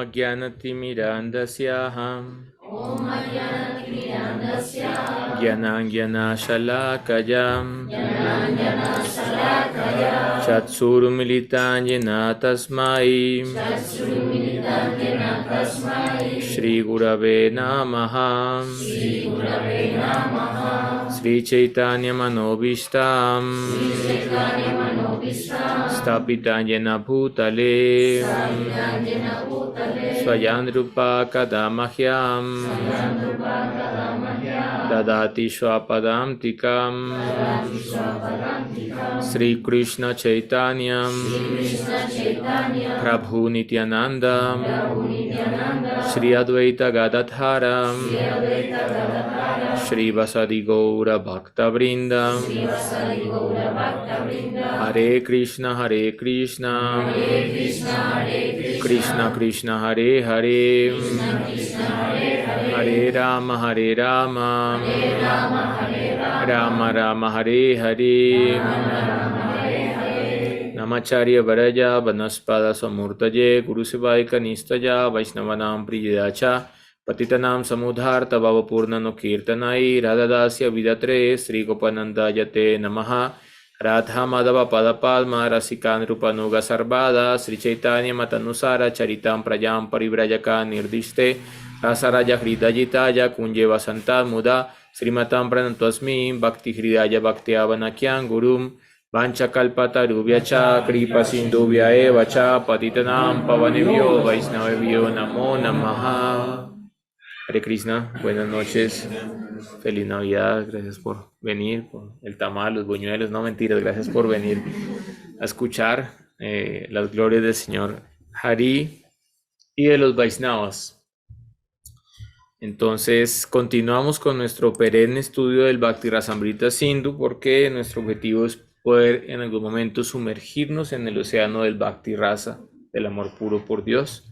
Ajnanatimirandasya Om Ajnanatimirandasya Gyananjanashalakayam Jnananjanashalakaya Chatsurumilitanyena tasmai Chakshrumilitanjana tasmai Shri Gurave Namaha Shri Gurave Namaha Sri Chaitanya Manobishtam Shri Chaitanya Manobishtam Stapitanyena Bhutale Savidanjana Bhutale Swayandrupa Kadamahyam Swayandrupakadamahya Dadati Swapadam Tikam Dadati Swapadantikam Sri Krishna Chaitanya Krishna Chaitanya Prabhu Nityananda Prabhu Nityananda Shri Advaita Gadadhara Shri Advaita Gadadhara Shri Vasadi Gaura Bhakta Vrinda Shri Vasadi Gaura Bhakta Vrinda Hare Krishna Hare Krishna Hare Krishna Hare Krishna Krishna Krishna Hare Hare Krishna Hare Hare Hare Rama Hare Rama Hare Rama Hare Rama Rama Rama Hare Hare Namacharya Varaja Vanaspada Samurtaje Guru Sevai Kanistaja Vaishnavanam Priyacha Patitanam Samudharta Bhava Purnano Kirtanai Radhadasya Vidatre Sri Gopananda Yate Namaha Radha Madhava Padapalma Rasikan Rupanuga Sarvada Sri Chaitanya Matanusara Charitam Prayam Parivrajaka Nirdiste Rasaraja Hridayitaya Kunjeva Santa Muda Srimatam Pranantosmi Bhakti Hridaya Bhaktiavanakyam Gurum Vanchakalpatarubhyacha Kripa Sindhubhya eva cha Patitanam Pavanebhyo Vaishnavebhyo Namo Namaha. Hare Krishna, buenas noches, feliz Navidad, gracias por venir, por el tamal, los buñuelos, no mentiras, gracias por venir a escuchar las glorias del Señor Hari y de los Vaishnavas. Entonces, continuamos con nuestro perenne estudio del Bhakti Rasamrita Sindhu, porque nuestro objetivo es poder en algún momento sumergirnos en el océano del Bhakti Rasa, del amor puro por Dios.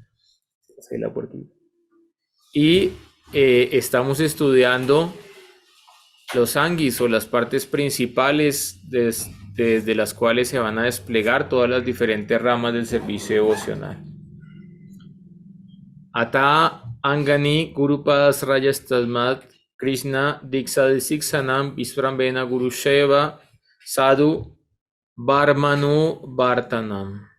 Y estamos estudiando los anguis o las partes principales desde las cuales se van a desplegar todas las diferentes ramas del servicio devocional. Ata Angani Gurupadas Rayastasmat Krishna Diksha Siksanam Visvrambena Gurusheva Sadhu Varmanu Vartanam.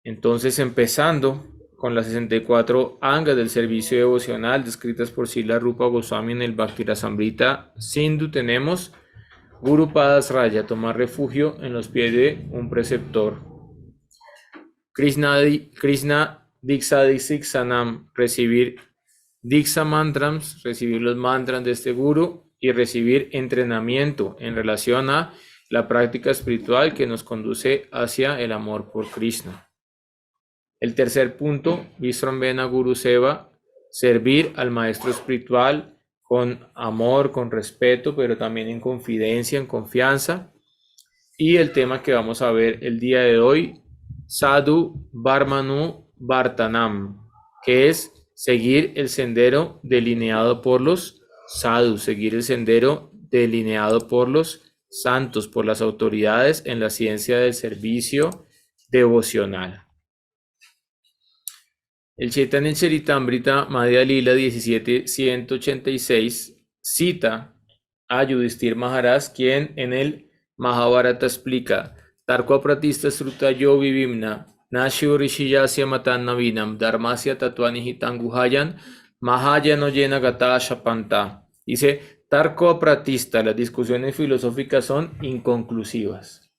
Entonces, empezando con las 64 angas del servicio devocional descritas por Srila Rupa Goswami en el Bhakti Rasamrita Sindhu, tenemos Guru Padas Raya, tomar refugio en los pies de un preceptor. Krishna Diksha Siksanam, recibir Diksha Mantrams, recibir los mantras de este Guru y recibir entrenamiento en relación a la práctica espiritual que nos conduce hacia el amor por Krishna. El tercer punto, Visvrambena Guru Seva, servir al maestro espiritual con amor, con respeto, pero también en confidencia, en confianza. Y el tema que vamos a ver el día de hoy, Sadhu Varmanu Vartanam, que es seguir el sendero delineado por los sadhus, seguir el sendero delineado por los santos, por las autoridades en la ciencia del servicio devocional. El Chaitanya Charitamrita Madhya Lila 17.186 cita a Yudhishthir Maharaj, quien en el Mahabharata explica: Tarko Pratista Srutayo Vivimna Nashio Rishiyasya Matan Navinam Dharmasya Tatvani Hitanguhayan Mahayano Yena Gata Shapanta. Dice: Tarko Pratista, las discusiones filosóficas son inconclusivas.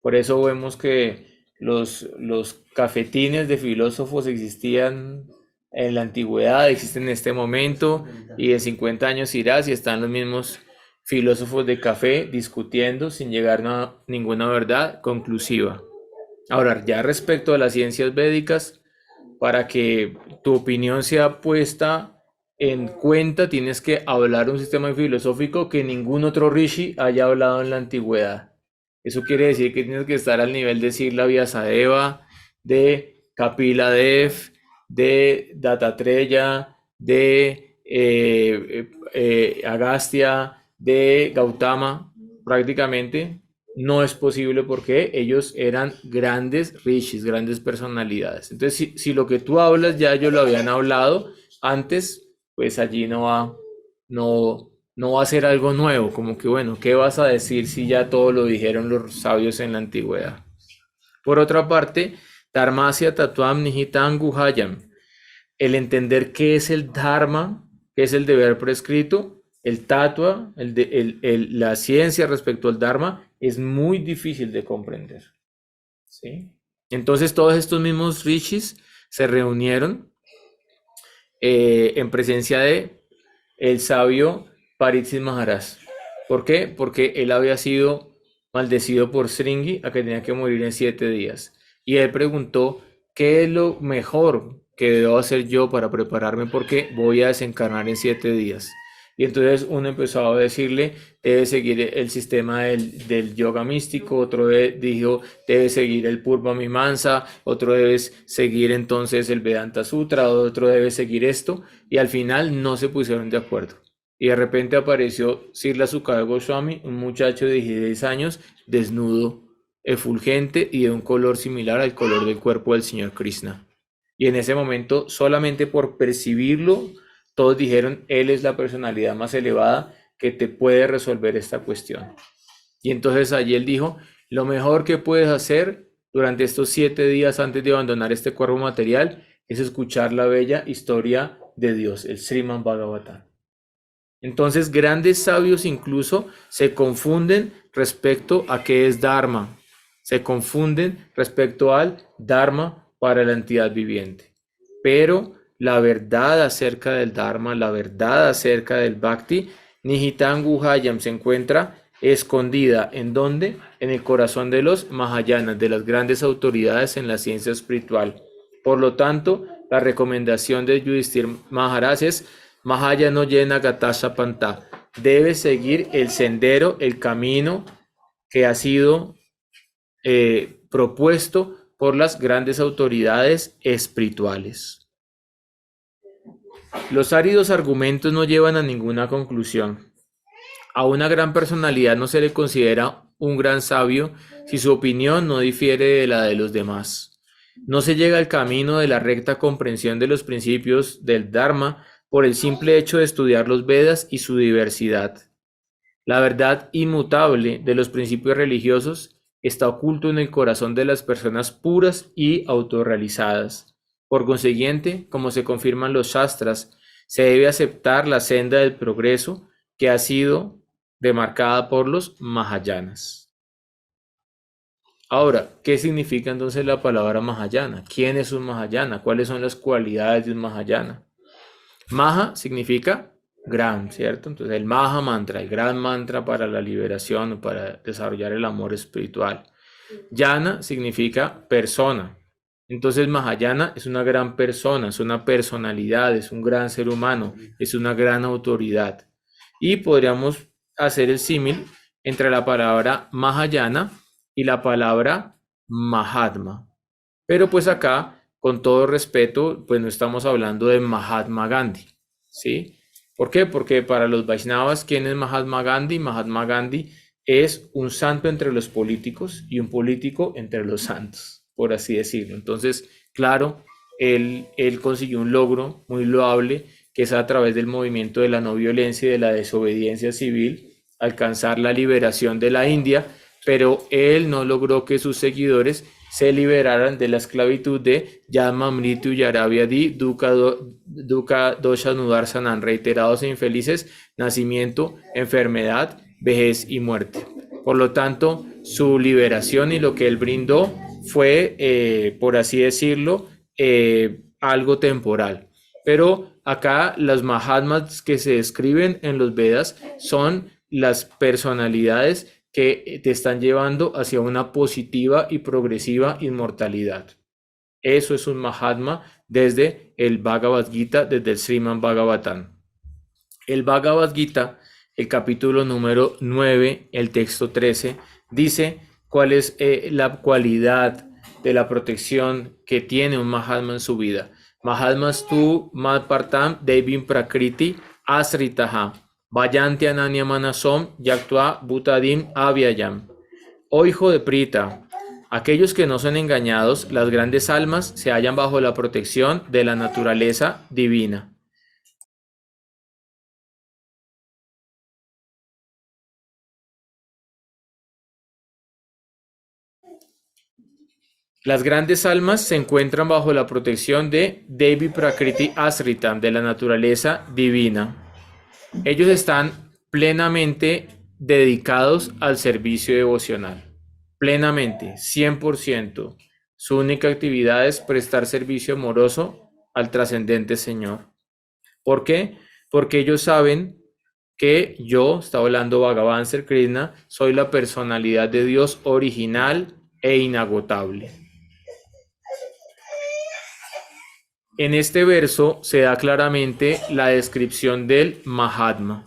Por eso vemos que los cafetines de filósofos existían en la antigüedad, existen en este momento, y en 50 años irás y están los mismos filósofos de café discutiendo sin llegar a ninguna verdad conclusiva. Ahora, ya respecto a las ciencias védicas, para que tu opinión sea puesta en cuenta, tienes que hablar un sistema filosófico que ningún otro rishi haya hablado en la antigüedad. Eso quiere decir que tienes que estar al nivel de Srila Vyasadeva, de Kapila Dev, de Dattatreya, de Agastya, de Gautama, prácticamente no es posible porque ellos eran grandes rishis, grandes personalidades. Entonces, si lo que tú hablas ya ellos lo habían hablado antes, pues allí no va a ser algo nuevo, como que bueno, ¿qué vas a decir si ya todo lo dijeron los sabios en la antigüedad? Por otra parte, Dharmasya Tatuam Nihitam Guhayam, el entender qué es el Dharma, qué es el deber prescrito, el Tatua, la ciencia respecto al Dharma, es muy difícil de comprender. ¿Sí? Entonces todos estos mismos rishis se reunieron en presencia de el sabio Pariksit Maharaj. ¿Por qué? Porque él había sido maldecido por Sringi a que tenía que morir en 7 días. Y él preguntó, ¿qué es lo mejor que debo hacer yo para prepararme? Porque voy a desencarnar en 7 días. Y entonces uno empezó a decirle, debe seguir el sistema del yoga místico, otro dijo, debe seguir el Purva Mimamsa, otro debe seguir entonces el Vedanta Sutra, otro debe seguir esto, y al final no se pusieron de acuerdo. Y de repente apareció Srila Sukadeva Goswami, un muchacho de 16 años, desnudo, efulgente y de un color similar al color del cuerpo del Señor Krishna. Y en ese momento, solamente por percibirlo, todos dijeron, él es la personalidad más elevada que te puede resolver esta cuestión. Y entonces allí él dijo, lo mejor que puedes hacer durante estos 7 días antes de abandonar este cuerpo material es escuchar la bella historia de Dios, el Srimad Bhagavatam. Entonces grandes sabios incluso se confunden respecto a qué es Dharma. Se confunden respecto al Dharma para la entidad viviente. Pero la verdad acerca del Dharma, la verdad acerca del Bhakti, Nihitam Guhayam se encuentra escondida. ¿En dónde? En el corazón de los Mahayanas, de las grandes autoridades en la ciencia espiritual. Por lo tanto, la recomendación de Yudhishthira Maharaj es Mahayano Yena Gatasha Panta. Debe seguir el sendero, el camino que ha sido propuesto por las grandes autoridades espirituales. Los áridos argumentos no llevan a ninguna conclusión. A una gran personalidad no se le considera un gran sabio si su opinión no difiere de la de los demás. No se llega al camino de la recta comprensión de los principios del Dharma por el simple hecho de estudiar los Vedas y su diversidad. La verdad inmutable de los principios religiosos está oculto en el corazón de las personas puras y autorrealizadas. Por consiguiente, como se confirman los Shastras, se debe aceptar la senda del progreso que ha sido demarcada por los Mahayanas. Ahora, ¿qué significa entonces la palabra Mahayana? ¿Quién es un Mahayana? ¿Cuáles son las cualidades de un Mahayana? Maha significa gran, ¿cierto? Entonces el Maha Mantra, el gran mantra para la liberación, para desarrollar el amor espiritual. Yana significa persona. Entonces Mahayana es una gran persona, es una personalidad, es un gran ser humano, es una gran autoridad. Y podríamos hacer el símil entre la palabra Mahayana y la palabra Mahatma. Pero pues acá, con todo respeto, pues no estamos hablando de Mahatma Gandhi, ¿sí? ¿Por qué? Porque para los Vaishnavas, ¿quién es Mahatma Gandhi? Mahatma Gandhi es un santo entre los políticos y un político entre los santos, por así decirlo. Entonces, claro, él consiguió un logro muy loable, que es a través del movimiento de la no violencia y de la desobediencia civil, alcanzar la liberación de la India, pero él no logró que sus seguidores se liberaran de la esclavitud de Yama Mritu Yaravyadi Dukkha Dosha Nudarsanan, reiterados e infelices, nacimiento, enfermedad, vejez y muerte. Por lo tanto, su liberación y lo que él brindó fue, por así decirlo, algo temporal. Pero acá las Mahatmas que se describen en los Vedas son las personalidades que te están llevando hacia una positiva y progresiva inmortalidad. Eso es un Mahatma desde el Bhagavad Gita, desde el Srimad Bhagavatam. El Bhagavad Gita, el capítulo número 9, el texto 13, dice cuál es la cualidad de la protección que tiene un Mahatma en su vida. Mahatmas tu madpartam devim prakriti asritaha. Vayanti ananya manasom yaktva bhutadim avyayam. Oh hijo de Prita, aquellos que no son engañados, las grandes almas, se hallan bajo la protección de la naturaleza divina. Las grandes almas se encuentran bajo la protección de Devi Prakriti Asritam, de la naturaleza divina. Ellos están plenamente dedicados al servicio devocional. Plenamente, 100%. Su única actividad es prestar servicio amoroso al trascendente Señor. ¿Por qué? Porque ellos saben que yo, está hablando Bhagavan Sri Krishna, soy la personalidad de Dios original e inagotable. En este verso se da claramente la descripción del Mahatma.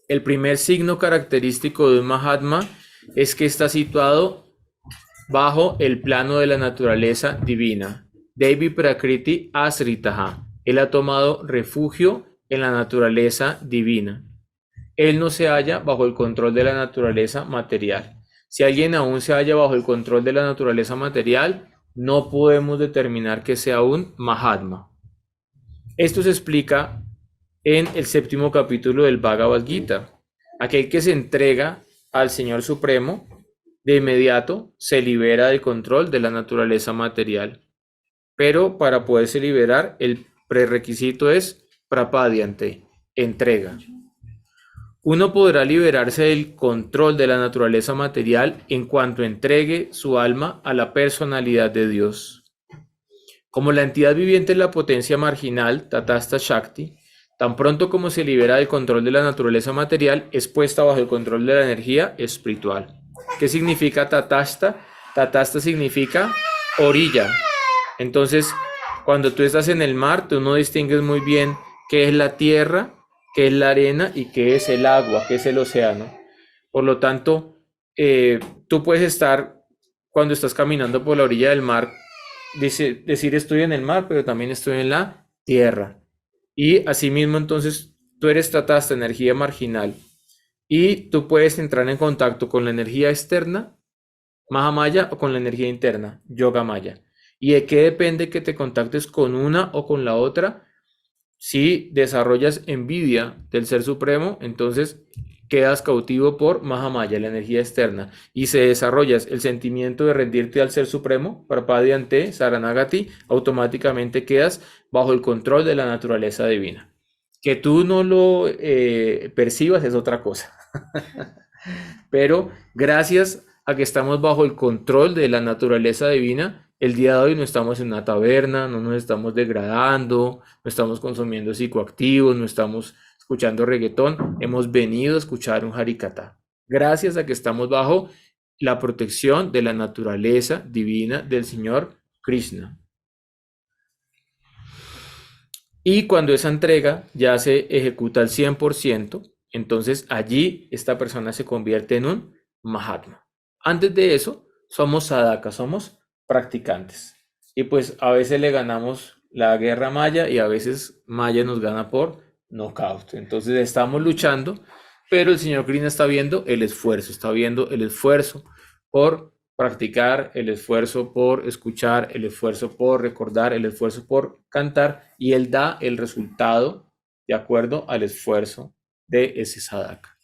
El primer signo característico de un Mahatma es que está situado bajo el plano de la naturaleza divina. Devi Prakriti Asritaha. Él ha tomado refugio en la naturaleza divina. Él no se halla bajo el control de la naturaleza material. Si alguien aún se halla bajo el control de la naturaleza material, no podemos determinar que sea un Mahatma. Esto se explica en el 7º capítulo del Bhagavad Gita. Aquel que se entrega al Señor Supremo, de inmediato se libera del control de la naturaleza material. Pero para poderse liberar, el prerequisito es prapadyante, entrega. Uno podrá liberarse del control de la naturaleza material en cuanto entregue su alma a la personalidad de Dios. Como la entidad viviente es la potencia marginal, Tatasta Shakti, tan pronto como se libera del control de la naturaleza material, es puesta bajo el control de la energía espiritual. ¿Qué significa Tatasta? Tatasta significa orilla. Entonces, cuando tú estás en el mar, tú no distingues muy bien qué es la tierra, qué es la arena y qué es el agua, qué es el océano. Por lo tanto, tú puedes estar, cuando estás caminando por la orilla del mar, decir estoy en el mar, pero también estoy en la tierra. Y asimismo, entonces, tú eres Tatasta, energía marginal. Y tú puedes entrar en contacto con la energía externa, Mahamaya, o con la energía interna, Yogamaya. ¿Y de qué depende que te contactes con una o con la otra? Si desarrollas envidia del Ser Supremo, entonces quedas cautivo por Mahamaya, la energía externa. Y si desarrollas el sentimiento de rendirte al Ser Supremo, Prapadyante, Saranagati, automáticamente quedas bajo el control de la naturaleza divina. Que tú no lo percibas es otra cosa. Pero gracias a que estamos bajo el control de la naturaleza divina, el día de hoy no estamos en una taberna, no nos estamos degradando, no estamos consumiendo psicoactivos, no estamos escuchando reggaetón, hemos venido a escuchar un harikata. Gracias a que estamos bajo la protección de la naturaleza divina del Señor Krishna. Y cuando esa entrega ya se ejecuta al 100%, entonces allí esta persona se convierte en un Mahatma. Antes de eso, somos sadhakas, somos practicantes. Y pues a veces le ganamos la guerra maya y a veces Maya nos gana por knockout. Entonces estamos luchando, pero el Señor Krishna está viendo el esfuerzo por practicar, el esfuerzo por escuchar, el esfuerzo por recordar, el esfuerzo por cantar, y Él da el resultado de acuerdo al esfuerzo de ese sadhaka.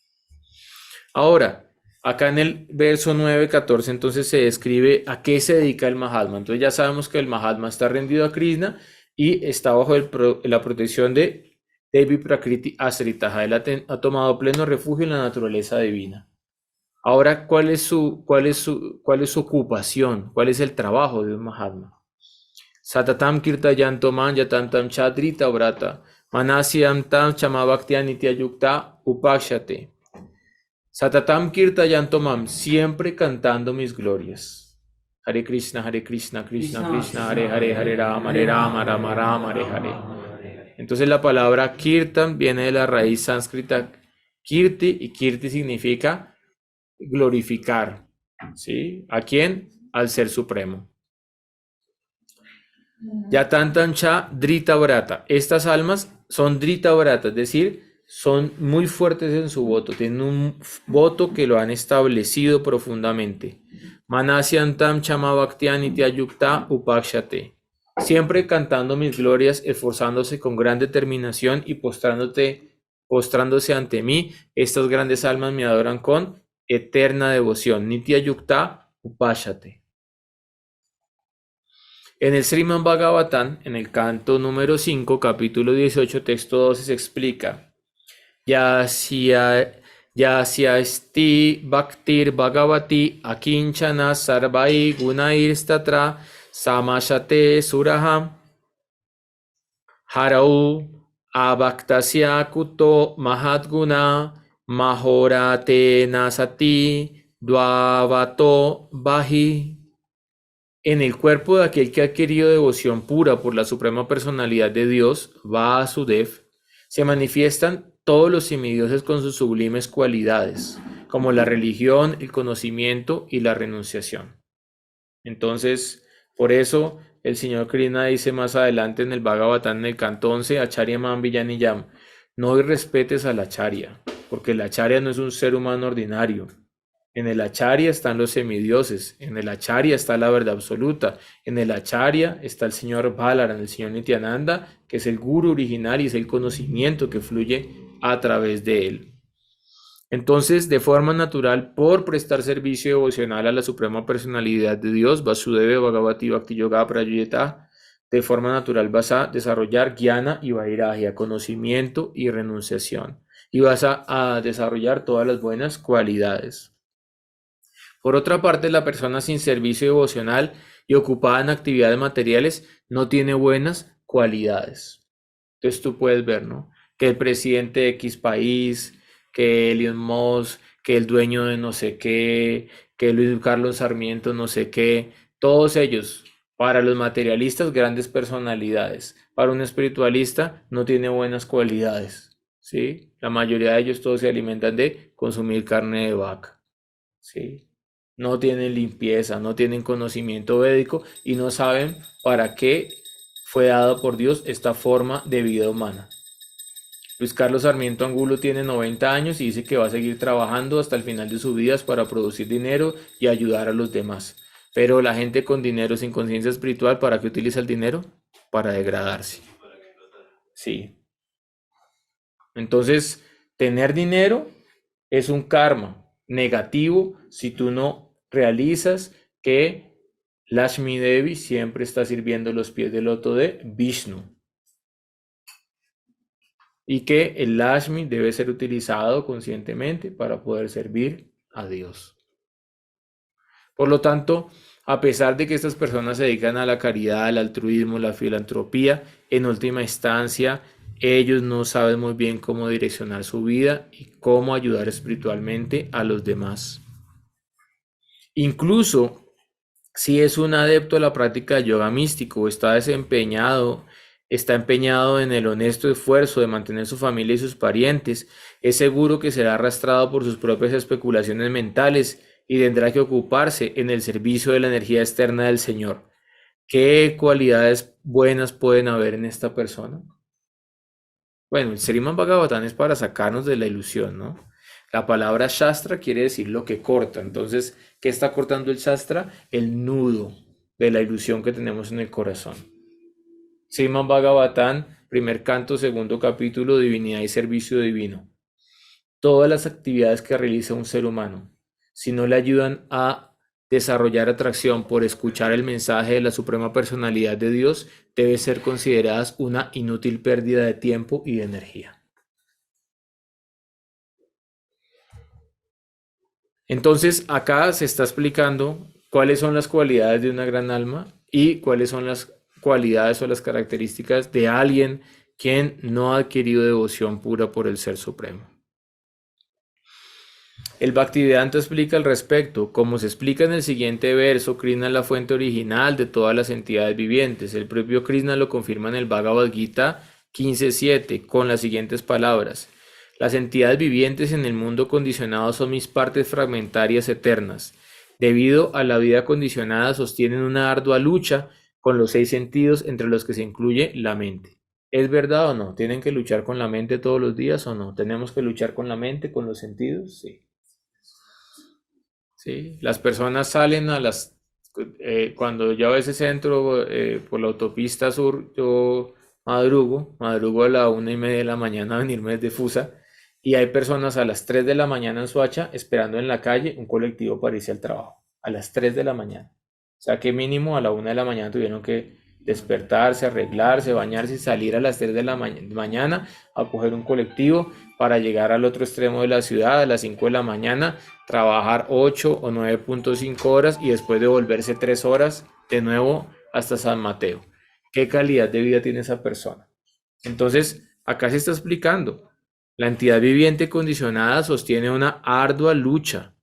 Ahora, acá en el verso 9-14 entonces se describe a qué se dedica el Mahatma. Entonces ya sabemos que el Mahatma está rendido a Krishna y está bajo la protección de Devi Prakriti Asritaha. Él ha tomado pleno refugio en la naturaleza divina. Ahora, ¿cuál es su ocupación? ¿Cuál es el trabajo de un Mahatma? Satatam kirtayanto man yatantam chadrita vrata manasyam tam chamabhaktiya nityayukta upakshate. Satatam kirtayanto mam, siempre cantando mis glorias. Hare Krishna, Krishna Krishna, Hare Hare, Hare Rama, Rama Rama, Hare Hare. Entonces la palabra kirtan viene de la raíz sánscrita kirti, y kirti significa glorificar, ¿sí? ¿A quién? Al Ser Supremo. Yatantancha Drita Vrata. Estas almas son Drita Vrata, es decir, son muy fuertes en su voto, tienen un voto que lo han establecido profundamente. Manasyantam chama bhaktian nityayukta upakshate. Siempre cantando mis glorias, esforzándose con gran determinación y postrándose ante mí, estas grandes almas me adoran con eterna devoción. Nityayukta upashate. En el Srimad Bhagavatam, en el canto número 5, capítulo 18, texto 12, se explica: Yasya esti bhaktir bhagavati akinchana sarvai gunair statra samashate suraham harau abhaktasya kuto mahatguna mahorate nasati dvavato bahi. En el cuerpo de aquel que ha adquirido devoción pura por la suprema personalidad de Dios, Vasudev, se manifiestan todos los semidioses con sus sublimes cualidades, como la religión, el conocimiento y la renunciación. Entonces, por eso el señor Krishna dice más adelante en el Bhagavatam, en el canto 11, Acharya Mam Villaniyam, no irrespetes a la Acharya, porque la Acharya no es un ser humano ordinario. En el Acharya están los semidioses, en el Acharya está la verdad absoluta, en el Acharya está el señor Balaram, el señor Nityananda, que es el guru original y es el conocimiento que fluye a través de él. Entonces, de forma natural, por prestar servicio devocional a la suprema personalidad de Dios, Vasudeva Bhagavati Bhakti Yoga Prayuyeta, de forma natural vas a desarrollar Jnana y Vairagya, conocimiento y renunciación, y vas a desarrollar todas las buenas cualidades. Por otra parte, la persona sin servicio devocional y ocupada en actividades materiales no tiene buenas cualidades. Entonces tú puedes ver, ¿no? Que el presidente de X país, que Elon Musk, que el dueño de no sé qué, que Luis Carlos Sarmiento no sé qué, todos ellos, para los materialistas, grandes personalidades. Para un espiritualista no tiene buenas cualidades, ¿sí? La mayoría de ellos todos se alimentan de consumir carne de vaca, ¿sí? No tienen limpieza, no tienen conocimiento védico y no saben para qué fue dado por Dios esta forma de vida humana. Luis Carlos Sarmiento Angulo tiene 90 años y dice que va a seguir trabajando hasta el final de sus vidas para producir dinero y ayudar a los demás. Pero la gente con dinero sin conciencia espiritual, ¿para qué utiliza el dinero? Para degradarse. Sí. Entonces, tener dinero es un karma negativo si tú no realizas que Lakshmi Devi siempre está sirviendo los pies del loto de Vishnu y que el Lakshmi debe ser utilizado conscientemente para poder servir a Dios. Por lo tanto, a pesar de que estas personas se dedican a la caridad, al altruismo, la filantropía, en última instancia ellos no saben muy bien cómo direccionar su vida y cómo ayudar espiritualmente a los demás. Incluso si es un adepto a la práctica de yoga místico o está empeñado en el honesto esfuerzo de mantener su familia y sus parientes, es seguro que será arrastrado por sus propias especulaciones mentales y tendrá que ocuparse en el servicio de la energía externa del Señor. ¿Qué cualidades buenas pueden haber en esta persona? Bueno, el Srimad Bhagavatam es para sacarnos de la ilusión, ¿no? La palabra Shastra quiere decir lo que corta. Entonces, ¿qué está cortando el Shastra? El nudo de la ilusión que tenemos en el corazón. Srimad Bhagavatam, primer canto, segundo capítulo, divinidad y servicio divino. Todas las actividades que realiza un ser humano, si no le ayudan a desarrollar atracción por escuchar el mensaje de la Suprema Personalidad de Dios, debe ser consideradas una inútil pérdida de tiempo y de energía. Entonces, acá se está explicando cuáles son las cualidades de una gran alma y cuáles son las cualidades o las características de alguien quien no ha adquirido devoción pura por el Ser Supremo. El Bhaktivedanta explica al respecto. Como se explica en el siguiente verso, Krishna es la fuente original de todas las entidades vivientes. El propio Krishna lo confirma en el Bhagavad Gita 15.7 con las siguientes palabras: las entidades vivientes en el mundo condicionado son mis partes fragmentarias eternas. Debido a la vida condicionada, sostienen una ardua lucha con los 6 sentidos, entre los que se incluye la mente. ¿Es verdad o no? ¿Tienen que luchar con la mente todos los días o no? ¿Tenemos que luchar con la mente, con los sentidos? Sí. Sí. Las personas salen cuando yo a veces entro por la autopista sur, yo madrugo a la 1:30 de la mañana a venirme desde Fusa, y hay personas a las 3 de la mañana en Soacha esperando en la calle un colectivo para irse al trabajo. A las 3 de la mañana. O sea que mínimo a la 1 de la mañana tuvieron que despertarse, arreglarse, bañarse y salir a las 3 de la mañana a coger un colectivo para llegar al otro extremo de la ciudad a las 5 de la mañana, trabajar 8 o 9.5 horas y después devolverse 3 horas de nuevo hasta San Mateo. ¿Qué calidad de vida tiene esa persona? Entonces, acá se está explicando. La entidad viviente condicionada sostiene una ardua lucha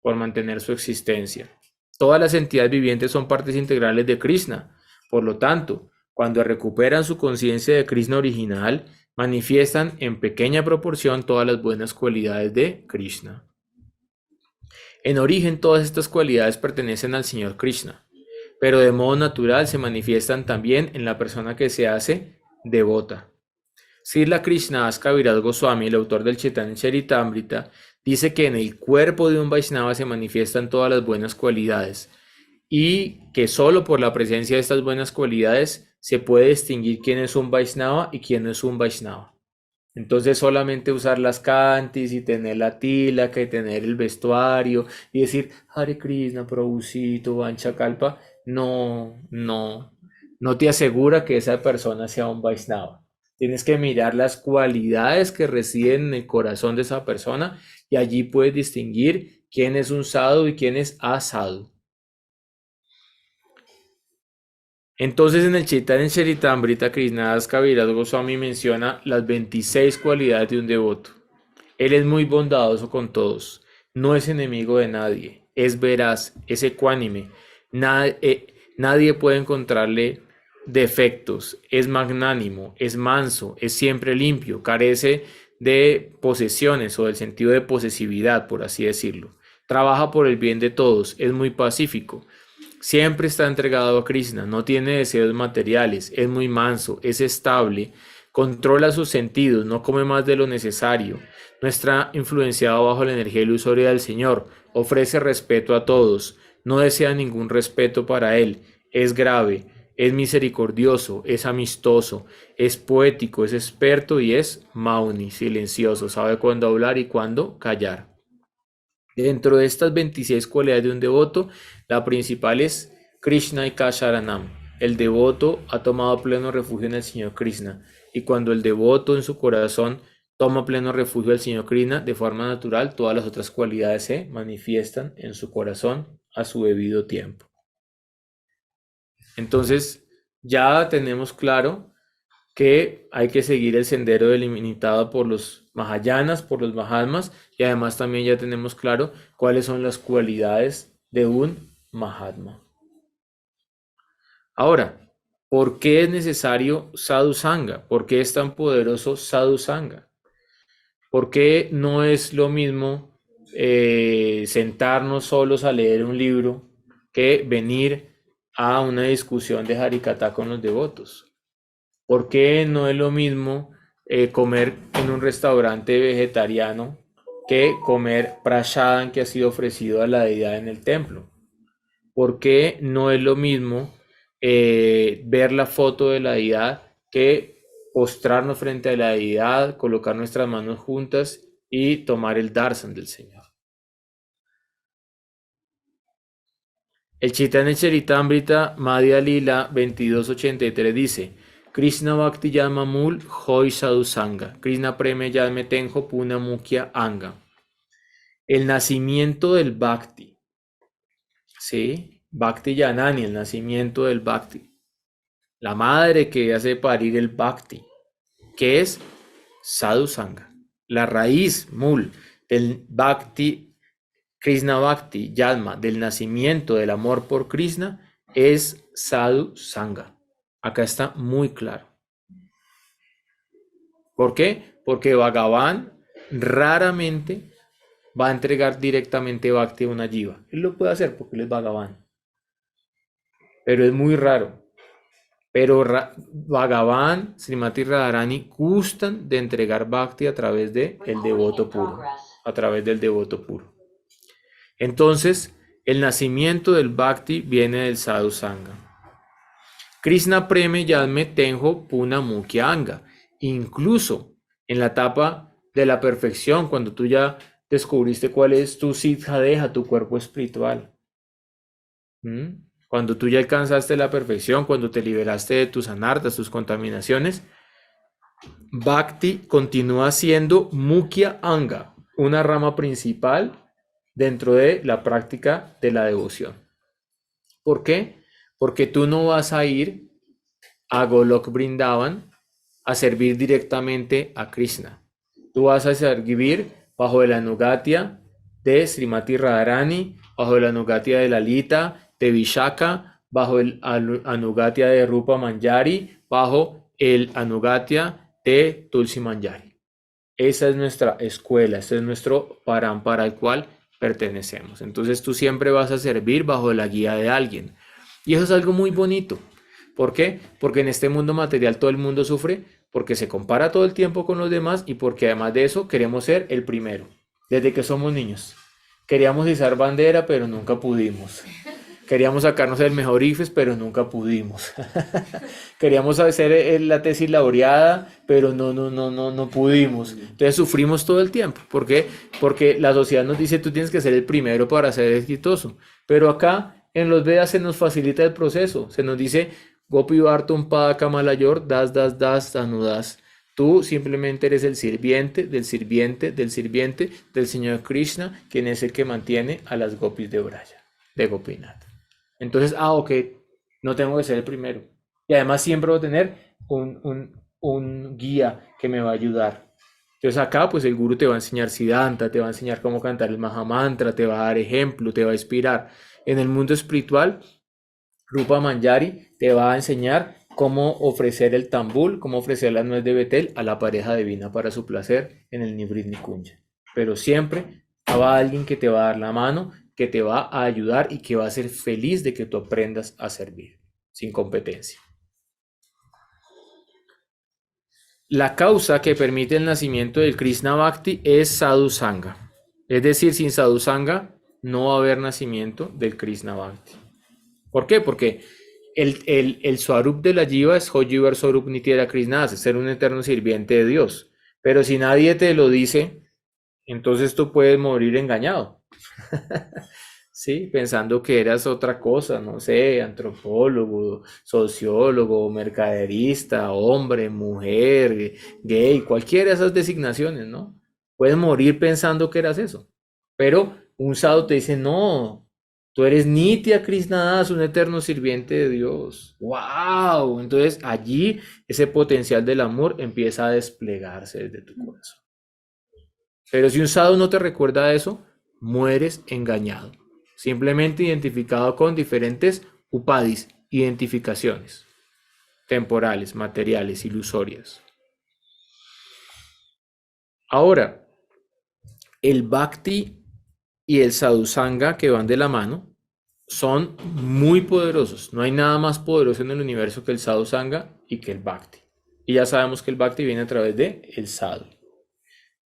por mantener su existencia. Todas las entidades vivientes son partes integrales de Krishna. Por lo tanto, cuando recuperan su conciencia de Krishna original, manifiestan en pequeña proporción todas las buenas cualidades de Krishna. En origen, todas estas cualidades pertenecen al Señor Krishna, pero de modo natural se manifiestan también en la persona que se hace devota. Srila Krishnadas Kaviraj Goswami, el autor del Chaitanya Charitamrita, dice que en el cuerpo de un Vaishnava se manifiestan todas las buenas cualidades y que solo por la presencia de estas buenas cualidades se puede distinguir quién es un Vaishnava y quién no es un Vaishnava. Entonces solamente usar las kantis y tener la tilaka y tener el vestuario y decir Hare Krishna, Prabhusito, Vanchakalpa, no te asegura que esa persona sea un Vaishnava. Tienes que mirar las cualidades que residen en el corazón de esa persona y allí puedes distinguir quién es un sadhu y quién es asadu. Entonces en el Chaitanya Charitamrita, Krishnadas Kaviraj Goswami menciona las 26 cualidades de un devoto. Él es muy bondadoso con todos, no es enemigo de nadie, es veraz, es ecuánime, nadie puede encontrarle defectos, es magnánimo, es manso, es siempre limpio, carece de posesiones o del sentido de posesividad, por así decirlo. Trabaja por el bien de todos, es muy pacífico. Siempre está entregado a Krishna, no tiene deseos materiales, es muy manso, es estable, controla sus sentidos, no come más de lo necesario, no está influenciado bajo la energía ilusoria del Señor, ofrece respeto a todos, no desea ningún respeto para él, es grave, es misericordioso, es amistoso, es poético, es experto y es mauni, silencioso, sabe cuándo hablar y cuándo callar. Dentro de estas 26 cualidades de un devoto, la principal es Krishna y Kasharanam. El devoto ha tomado pleno refugio en el Señor Krishna. Y cuando el devoto en su corazón toma pleno refugio al Señor Krishna, de forma natural, todas las otras cualidades se manifiestan en su corazón a su debido tiempo. Entonces, ya tenemos claro que hay que seguir el sendero delimitado por los Mahayanas, por los Mahatmas, y además también ya tenemos claro cuáles son las cualidades de un Mahatma. Ahora, ¿por qué es necesario Sadhu Sangha? ¿Por qué es tan poderoso Sadhu Sangha? ¿Por qué no es lo mismo sentarnos solos a leer un libro que venir a una discusión de Harikatha con los devotos? ¿Por qué no es lo mismo comer en un restaurante vegetariano que comer prasadam que ha sido ofrecido a la deidad en el templo? ¿Por qué no es lo mismo ver la foto de la deidad que postrarnos frente a la deidad, colocar nuestras manos juntas y tomar el darshan del Señor? El Chaitanya Charitamrita Madhya Lila 2283 dice: Krishna Bhakti Yama Mul Hoy Sadhu Sangha, Krishna Preme Yadme Tenjo Puna Mukhya Anga. El nacimiento del Bhakti, ¿sí? Bhakti Yanani, el nacimiento del Bhakti. La madre que hace parir el Bhakti, que es Sadhu Sangha. La raíz Mul del Bhakti, Krishna Bhakti Yadma, del nacimiento del amor por Krishna, es Sadhu Sangha. Acá está muy claro. ¿Por qué? Porque Bhagavan raramente va a entregar directamente Bhakti a una jiva. Él lo puede hacer porque él es Bhagavan. Pero es muy raro. Pero Bhagavan, Srimati Radharani gustan de entregar bhakti a través de el devoto puro, a través del devoto puro. Entonces, el nacimiento del bhakti viene del sadhu sanga. Krishna preme yadme tenjo puna mukhya anga. Incluso en la etapa de la perfección, cuando tú ya descubriste cuál es tu siddha-deha, tu cuerpo espiritual. Cuando tú ya alcanzaste la perfección, cuando te liberaste de tus anartas, tus contaminaciones, Bhakti continúa siendo Mukhya Anga, una rama principal dentro de la práctica de la devoción. ¿Por qué? Porque tú no vas a ir a Golok Vrindavan a servir directamente a Krishna. Tú vas a servir bajo el anugatya de Srimati Radharani, bajo el anugatya de Lalita, de Vishaka, bajo el anugatya de Rupa Manjari, bajo el anugatya de Tulsi Manjari. Esa es nuestra escuela, ese es nuestro parampara al cual pertenecemos. Entonces tú siempre vas a servir bajo la guía de alguien. Y eso es algo muy bonito. ¿Por qué? Porque en este mundo material todo el mundo sufre, porque se compara todo el tiempo con los demás y porque además de eso queremos ser el primero. Desde que somos niños. Queríamos izar bandera, pero nunca pudimos. Queríamos sacarnos el mejor IFES, pero nunca pudimos. Queríamos hacer la tesis laureada, pero no pudimos. Entonces sufrimos todo el tiempo. ¿Por qué? Porque la sociedad nos dice tú tienes que ser el primero para ser exitoso. Pero acá en los Vedas se nos facilita el proceso. Se nos dice Gopi Vartum Pada Kamalayor, das, anudas. Tú simplemente eres el sirviente del sirviente del sirviente del Señor Krishna, quien es el que mantiene a las gopis de Braya, de Gopinath. Entonces, ok, no tengo que ser el primero. Y además siempre voy a tener un guía que me va a ayudar. Entonces acá pues el gurú te va a enseñar Siddhanta, te va a enseñar cómo cantar el Mahamantra, te va a dar ejemplo, te va a inspirar. En el mundo espiritual, Rupa Manjari te va a enseñar cómo ofrecer el tambul, cómo ofrecer la nuez de Betel a la pareja divina para su placer en el Nivrit Nikunja. Pero siempre va alguien que te va a dar la mano, que te va a ayudar y que va a ser feliz de que tú aprendas a servir, sin competencia. La causa que permite el nacimiento del Krishna Bhakti es Sadhu Sangha. Es decir, sin Sadhu Sangha no va a haber nacimiento del Krishna Bhakti. ¿Por qué? Porque el Swarup de la Jiva es Hojivar Swarup Nitya Krishna, es ser un eterno sirviente de Dios. Pero si nadie te lo dice, entonces tú puedes morir engañado. ¿Sí? Pensando que eras otra cosa, no sé, antropólogo, sociólogo, mercaderista, hombre, mujer, gay, cualquiera de esas designaciones, ¿no? Puedes morir pensando que eras eso. Pero un sadhu te dice, no, tú eres Nitya Krishnadas, un eterno sirviente de Dios. ¡Wow! Entonces allí ese potencial del amor empieza a desplegarse desde tu corazón. Pero si un sadhu no te recuerda eso, mueres engañado. Simplemente identificado con diferentes upadis, identificaciones temporales, materiales, ilusorias. Ahora, el bhakti y el sadhusanga que van de la mano son muy poderosos. No hay nada más poderoso en el universo que el sadhusanga y que el bhakti. Y ya sabemos que el bhakti viene a través de el sadhu.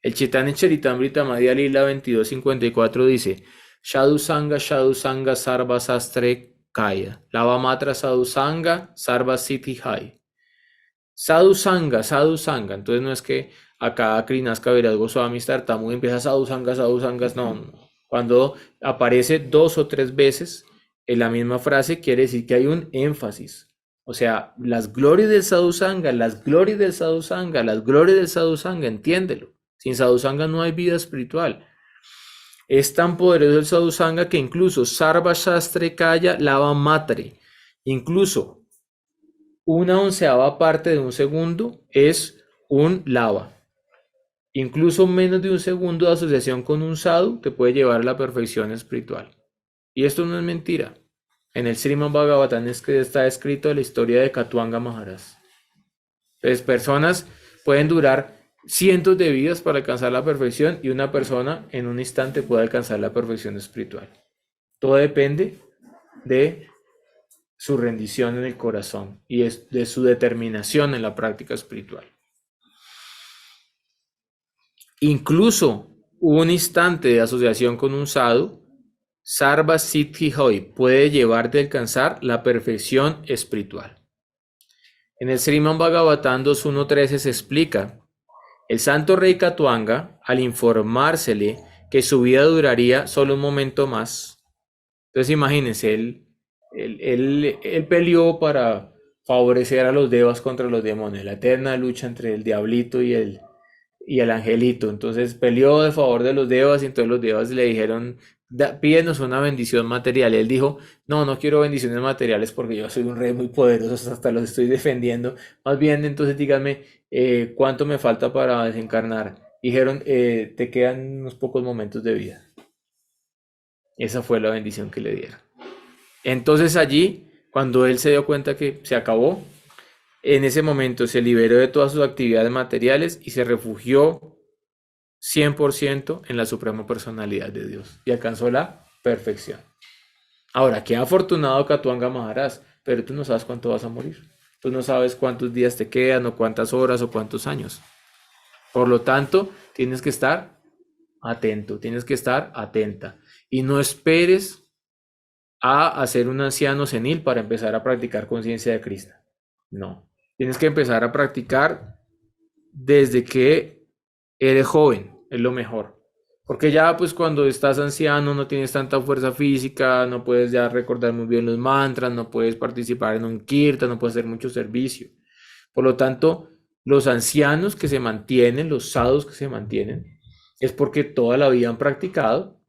El Chaitanya Charitamrita Madhya Lila 2254 dice Sadhusanga Sarva Sastre Kaya Lavamatra Sadhusanga Sarva Siddhi Hai. Sadhusanga. Entonces no es que acá Krinas Kaviraj Goswami tartamudo y empieza sadhusangas, no. Cuando aparece 2 o 3 veces en la misma frase quiere decir que hay un énfasis. O sea, las glorias del sadhusanga, entiéndelo. Sin sadhusanga no hay vida espiritual. Es tan poderoso el sadhusanga que incluso Sarva Shastre Kaya Lava Matre, incluso 1/11 parte de un segundo es un lava. Incluso menos de un segundo de asociación con un sadhu te puede llevar a la perfección espiritual. Y esto no es mentira. En el Srimad Bhagavatam es que está escrito la historia de Katuanga Maharaj. Entonces, personas pueden durar cientos de vidas para alcanzar la perfección y una persona en un instante puede alcanzar la perfección espiritual. Todo depende de su rendición en el corazón y de su determinación en la práctica espiritual. Incluso un instante de asociación con un sadhu, Sarva Siddhi Hoy, puede llevarte a alcanzar la perfección espiritual. En el Srimad Bhagavatam 2.1.13 se explica: el santo rey Katuanga, al informársele que su vida duraría solo un momento más, entonces imagínense, él peleó para favorecer a los devas contra los demonios, la eterna lucha entre el diablito y el angelito. Entonces peleó de favor de los devas y entonces los devas le dijeron: pídenos una bendición material. Y él dijo: no, no quiero bendiciones materiales porque yo soy un rey muy poderoso, hasta los estoy defendiendo. Más bien, entonces díganme cuánto me falta para desencarnar. Dijeron: te quedan unos pocos momentos de vida. Esa fue la bendición que le dieron. Entonces allí, cuando él se dio cuenta que se acabó, en ese momento se liberó de todas sus actividades materiales y se refugió 100% en la suprema personalidad de Dios y alcanzó la perfección. Ahora, qué afortunado Katuanga Maharaj, pero tú no sabes cuánto vas a morir. Tú no sabes cuántos días te quedan o cuántas horas o cuántos años. Por lo tanto, tienes que estar atento, tienes que estar atenta y no esperes a hacer un anciano senil para empezar a practicar conciencia de Krishna. No, tienes que empezar a practicar desde que eres joven, es lo mejor. Porque ya pues cuando estás anciano no tienes tanta fuerza física, no puedes ya recordar muy bien los mantras, no puedes participar en un kirtan, no puedes hacer mucho servicio. Por lo tanto, los ancianos que se mantienen, los sadhus que se mantienen, es porque toda la vida han practicado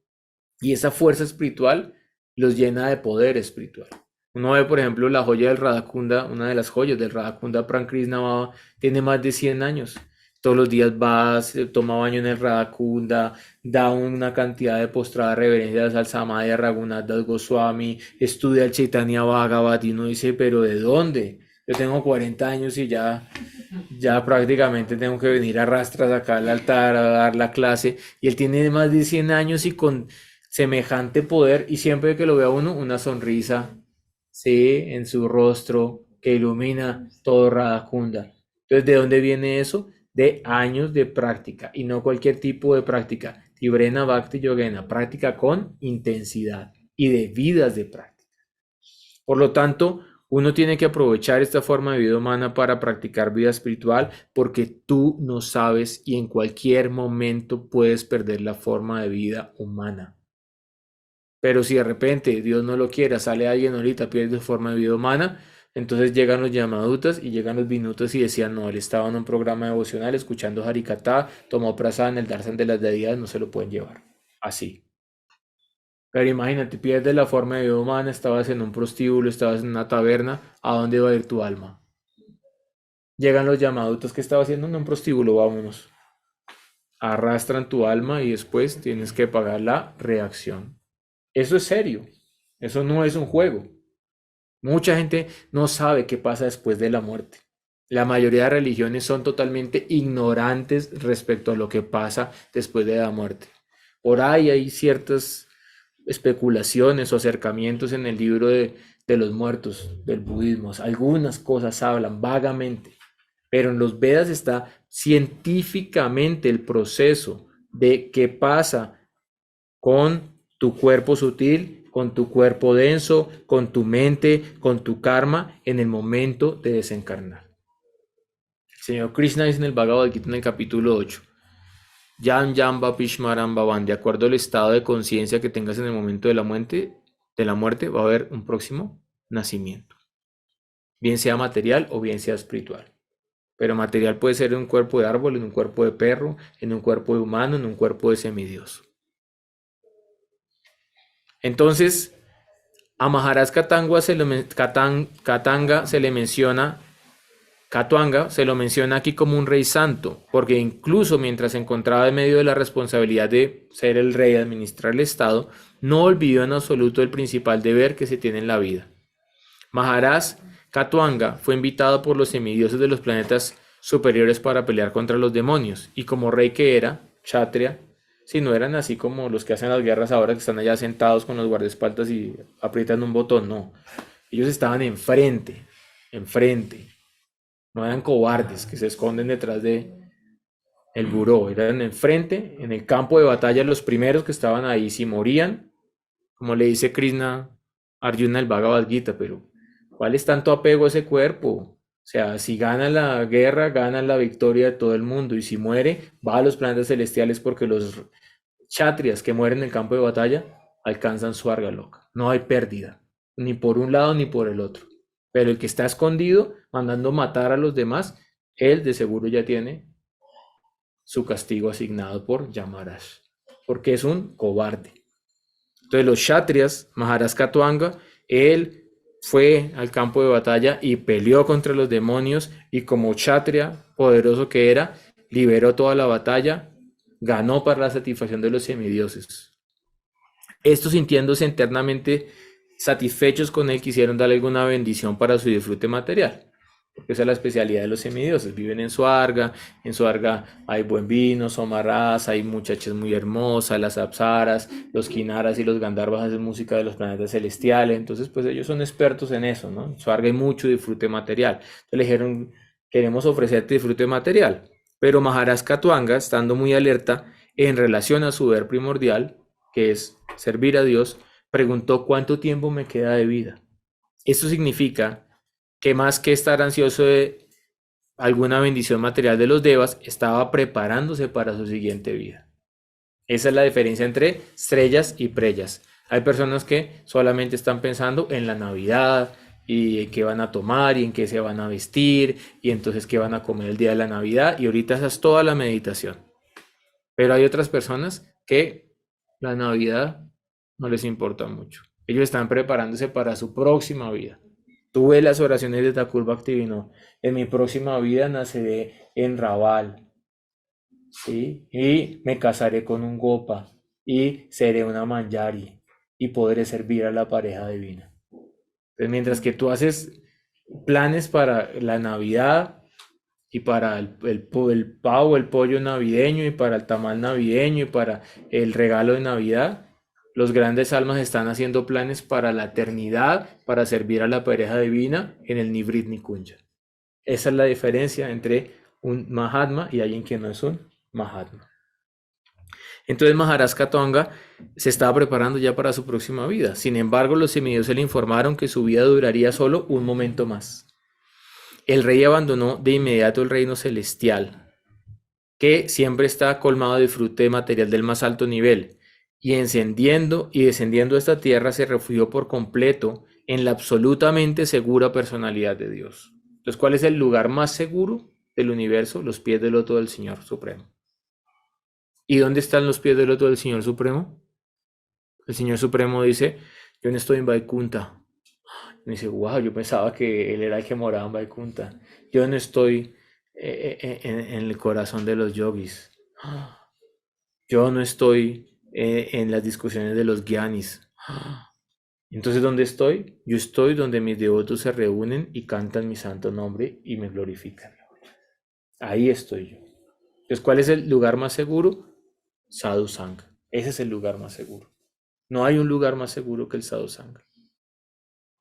y esa fuerza espiritual los llena de poder espiritual. Uno ve, por ejemplo, la joya del Radhakunda, una de las joyas del Radhakunda Prankrishna Baba, tiene más de 100 años. Todos los días va, se toma baño en el Radhakunda, da una cantidad de postradas reverencias al Samadhi Raghunath Das Goswami, estudia el Chaitanya Bhagavat y uno dice: ¿pero de dónde? Yo tengo 40 años y ya prácticamente tengo que venir a rastras acá al altar a dar la clase. Y él tiene más de 100 años y con semejante poder, y siempre que lo vea uno, una sonrisa, ¿sí?, en su rostro que ilumina todo Radhakunda. Entonces, ¿de dónde viene eso? De años de práctica, y no cualquier tipo de práctica. Tibrena Bhakti Yogena, práctica con intensidad y de vidas de práctica. Por lo tanto, uno tiene que aprovechar esta forma de vida humana para practicar vida espiritual, porque tú no sabes y en cualquier momento puedes perder la forma de vida humana. Pero si de repente Dios no lo quiera, sale alguien ahorita, pierde su forma de vida humana, entonces llegan los Yamadutas y llegan los Vinutas y decían: no, él estaba en un programa devocional escuchando Harikatha, tomó prasada en el Darshan de las deidades, no se lo pueden llevar. Así. Pero imagínate, pierdes la forma de vida humana, estabas en un prostíbulo, estabas en una taberna, ¿a dónde va a ir tu alma? Llegan los Yamadutas, ¿qué estaba haciendo en un prostíbulo? Vámonos. Arrastran tu alma y después tienes que pagar la reacción. Eso es serio, eso no es un juego. Mucha gente no sabe qué pasa después de la muerte. La mayoría de religiones son totalmente ignorantes respecto a lo que pasa después de la muerte. Por ahí hay ciertas especulaciones o acercamientos en el libro de los muertos del budismo. Algunas cosas hablan vagamente, pero en los Vedas está científicamente el proceso de qué pasa con tu cuerpo sutil, con tu cuerpo denso, con tu mente, con tu karma en el momento de desencarnar. El Señor Krishna dice en el Bhagavad Gita en el capítulo 8: Yam Yamba Pishmaram Bhavan, de acuerdo al estado de conciencia que tengas en el momento de la muerte, va a haber un próximo nacimiento. Bien sea material o bien sea espiritual. Pero material puede ser en un cuerpo de árbol, en un cuerpo de perro, en un cuerpo de humano, en un cuerpo de semidios. Entonces, a Maharaj Katanga se le menciona, Katuanga se lo menciona aquí como un rey santo, porque incluso mientras se encontraba en medio de la responsabilidad de ser el rey y administrar el Estado, no olvidó en absoluto el principal deber que se tiene en la vida. Maharaj Katuanga fue invitado por los semidioses de los planetas superiores para pelear contra los demonios, y como rey que era, Kshatriya, si no eran así como los que hacen las guerras ahora, que están allá sentados con los guardaespaldas y aprietan un botón, no. Ellos estaban enfrente. No eran cobardes que se esconden detrás de el buró, eran enfrente, en el campo de batalla, los primeros que estaban ahí. Si morían, como le dice Krishna Arjuna el Bhagavad Gita, pero ¿cuál es tanto apego a ese cuerpo? O sea, si gana la guerra, gana la victoria de todo el mundo, y si muere, va a los planetas celestiales, porque los kshatriyas que mueren en el campo de batalla alcanzan Swarga Loka. No hay pérdida, ni por un lado ni por el otro. Pero el que está escondido, mandando matar a los demás, él de seguro ya tiene su castigo asignado por Yamaraj, porque es un cobarde. Entonces los kshatriyas, Maharaj Katwanga, él fue al campo de batalla y peleó contra los demonios, y como kshatriya poderoso que era, liberó toda la batalla, ganó para la satisfacción de los semidioses. Estos, sintiéndose internamente satisfechos con él, quisieron darle alguna bendición para su disfrute material. Porque esa es la especialidad de los semidioses. Viven en Swarga hay buen vino, somarás, hay muchachas muy hermosas, las apsaras, los kinaras y los gandharvas hacen música de los planetas celestiales. Entonces, pues ellos son expertos en eso, ¿no? En Swarga hay mucho disfrute material. Entonces le dijeron, queremos ofrecerte disfrute material. Pero Maharaj Katwanga, estando muy alerta en relación a su deber primordial, que es servir a Dios, preguntó: ¿cuánto tiempo me queda de vida? Esto significa que, más que estar ansioso de alguna bendición material de los devas, estaba preparándose para su siguiente vida. Esa es la diferencia entre estrellas y preyas. Hay personas que solamente están pensando en la Navidad, y en qué van a tomar, y en qué se van a vestir, y entonces qué van a comer el día de la Navidad, y ahorita esa es toda la meditación. Pero hay otras personas que la Navidad no les importa mucho. Ellos están preparándose para su próxima vida. Tuve las oraciones de Thakur Bhaktivinoda: en mi próxima vida naceré en Raval, ¿sí? Y me casaré con un Gopa, y seré una Manjari, y podré servir a la pareja divina. Entonces, mientras que tú haces planes para la Navidad, y para el pavo, el pollo navideño, y para el tamal navideño, y para el regalo de Navidad, los grandes almas están haciendo planes para la eternidad, para servir a la pareja divina en el Nivrit Nikunja. Esa es la diferencia entre un Mahatma y alguien que no es un Mahatma. Entonces Maharaj Katwanga se estaba preparando ya para su próxima vida. Sin embargo, los semidioses le informaron que su vida duraría solo un momento más. El rey abandonó de inmediato el reino celestial, que siempre está colmado de fruto material del más alto nivel, y descendiendo a esta tierra, se refugió por completo en la absolutamente segura personalidad de Dios. Entonces, ¿cuál es el lugar más seguro del universo? Los pies del loto del Señor Supremo. ¿Y dónde están los pies del loto del Señor Supremo? El Señor Supremo dice: yo no estoy en Vaikunta. Me dice: wow, yo pensaba que él era el que moraba en Vaikunta. Yo no estoy en el corazón de los yogis. Yo no estoy en las discusiones de los gyanis. Entonces, ¿dónde estoy? Yo estoy donde mis devotos se reúnen y cantan mi santo nombre y me glorifican. Ahí estoy yo. Entonces, ¿cuál es el lugar más seguro? Sadhu Sangha. Ese es el lugar más seguro. No hay un lugar más seguro que el Sadhu Sangha.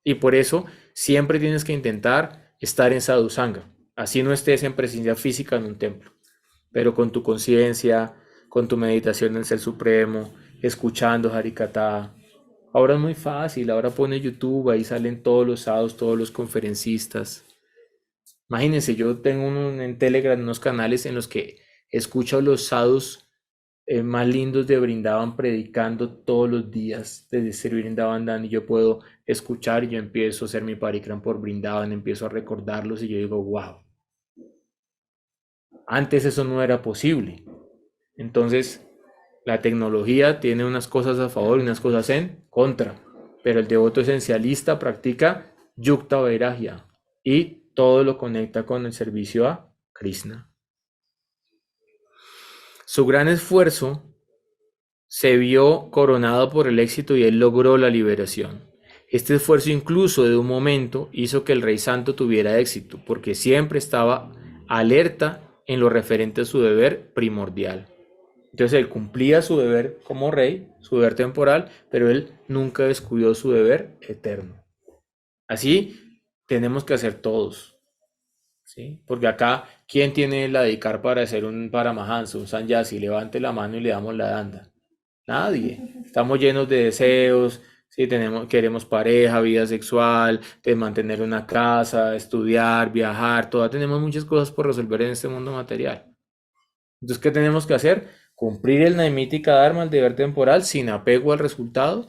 Y por eso siempre tienes que intentar estar en Sadhu Sangha. Así no estés en presencia física en un templo, pero con tu conciencia, con tu meditación en el Ser Supremo, escuchando Harikatha. Ahora es muy fácil, ahora pone YouTube, ahí salen todos los sadhus, todos los conferencistas. Imagínense, yo tengo en Telegram unos canales en los que escucho a los sadhus más lindos de Brindavan predicando todos los días desde Sri Vrindavan, y yo puedo escuchar, y yo empiezo a hacer mi parikram por Brindavan, empiezo a recordarlos, y yo digo: wow, antes eso no era posible. Entonces, la tecnología tiene unas cosas a favor y unas cosas en contra, pero el devoto esencialista practica Yukta Vairagya y todo lo conecta con el servicio a Krishna. Su gran esfuerzo se vio coronado por el éxito, y él logró la liberación. Este esfuerzo, incluso de un momento, hizo que el Rey Santo tuviera éxito, porque siempre estaba alerta en lo referente a su deber primordial. Entonces él cumplía su deber como rey, su deber temporal, pero él nunca descuidó su deber eterno. Así tenemos que hacer todos, ¿sí? Porque acá, ¿quién tiene la dedicar para hacer un Paramahansa, un Sannyasi? Levante la mano y le damos la danda. Nadie. Estamos llenos de deseos, ¿sí? Queremos pareja, vida sexual, de mantener una casa, estudiar, viajar, todas tenemos muchas cosas por resolver en este mundo material. Entonces, ¿qué tenemos que hacer? Cumplir el Naimittika Dharma, el deber temporal, sin apego al resultado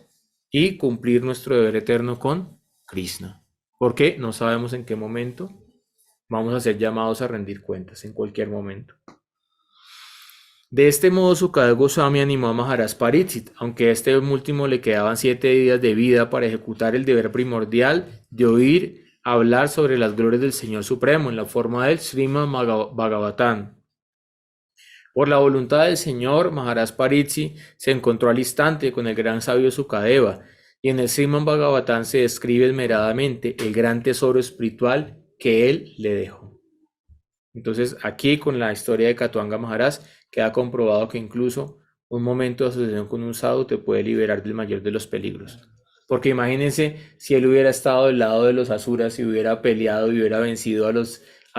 y cumplir nuestro deber eterno con Krishna. Porque no sabemos en qué momento vamos a ser llamados a rendir cuentas, en cualquier momento. De este modo, Sukadeva Goswami animó a Maharaj Pariksit, aunque a este último le quedaban 7 días de vida para ejecutar el deber primordial de oír hablar sobre las glorias del Señor Supremo en la forma del Srimad Bhagavatam. Por la voluntad del Señor, Maharaj Pariksit se encontró al instante con el gran sabio Sukadeva, y en el Srimad Bhagavatam se describe esmeradamente el gran tesoro espiritual que él le dejó. Entonces, aquí con la historia de Katuanga Maharaj queda comprobado que incluso un momento de asociación con un sadhu te puede liberar del mayor de los peligros. Porque imagínense si él hubiera estado del lado de los asuras y hubiera peleado y hubiera vencido a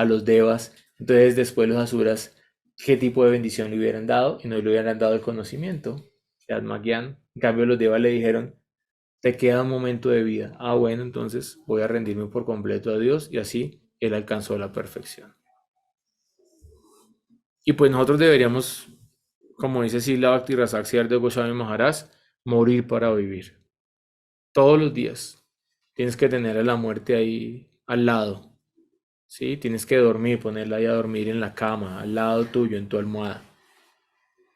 los devas, entonces después los asuras, ¿qué tipo de bendición le hubieran dado? Y no le hubieran dado el conocimiento, el Atma Gyan. En cambio, los devas le dijeron, te queda un momento de vida. Ah, bueno, entonces voy a rendirme por completo a Dios, y así él alcanzó la perfección. Y pues nosotros deberíamos, como dice Srila Bhakti-Rasak Siddhartha Goswami Maharaj, morir para vivir. Todos los días tienes que tener a la muerte ahí al lado, ¿sí? Tienes que dormir, ponerla ahí a dormir en la cama, al lado tuyo, en tu almohada.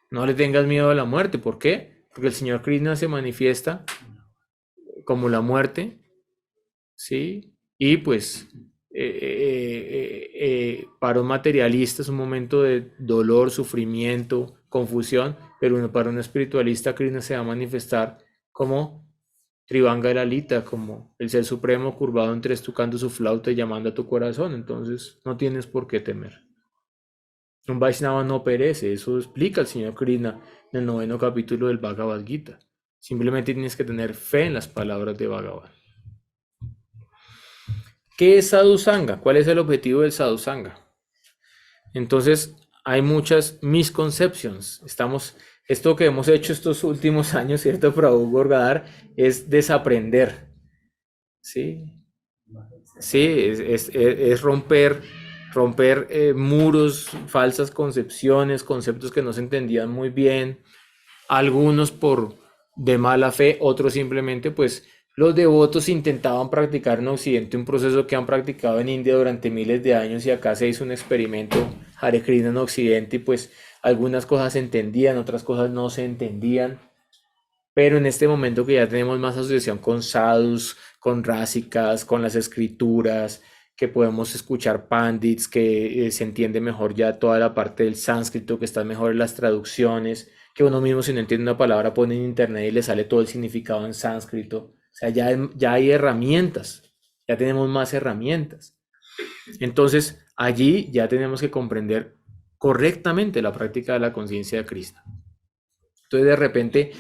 No le tengas miedo a la muerte. ¿Por qué? Porque el Señor Krishna se manifiesta como la muerte, ¿sí? Y pues para un materialista es un momento de dolor, sufrimiento, confusión, pero para un espiritualista Krishna se va a manifestar como Trivanga Lalita, como el Ser Supremo curvado en tres, tocando su flauta y llamando a tu corazón. Entonces no tienes por qué temer. Un Vaishnava no perece, eso explica el Señor Krishna en el 9º capítulo del Bhagavad Gita. Simplemente tienes que tener fe en las palabras de Bhagavan. ¿Qué es sadhusanga? ¿Cuál es el objetivo del sadhusanga? Entonces, hay muchas misconceptions. Esto que hemos hecho estos últimos años, ¿cierto? Prabhu Gorgadar, es desaprender. ¿Sí? Sí, es romper muros, falsas concepciones, conceptos que no se entendían muy bien. Algunos por de mala fe, otros simplemente pues los devotos intentaban practicar en Occidente un proceso que han practicado en India durante miles de años, y acá se hizo un experimento Hare Krishna en Occidente, y pues algunas cosas se entendían, otras cosas no se entendían. Pero en este momento que ya tenemos más asociación con sadhus, con rásicas, con las escrituras, que podemos escuchar pandits, que se entiende mejor ya toda la parte del sánscrito, que están mejor en las traducciones, que uno mismo si no entiende una palabra pone en internet y le sale todo el significado en sánscrito. O sea, ya hay herramientas, ya tenemos más herramientas. Entonces, allí ya tenemos que comprender correctamente la práctica de la conciencia de Krishna. Entonces, de repente,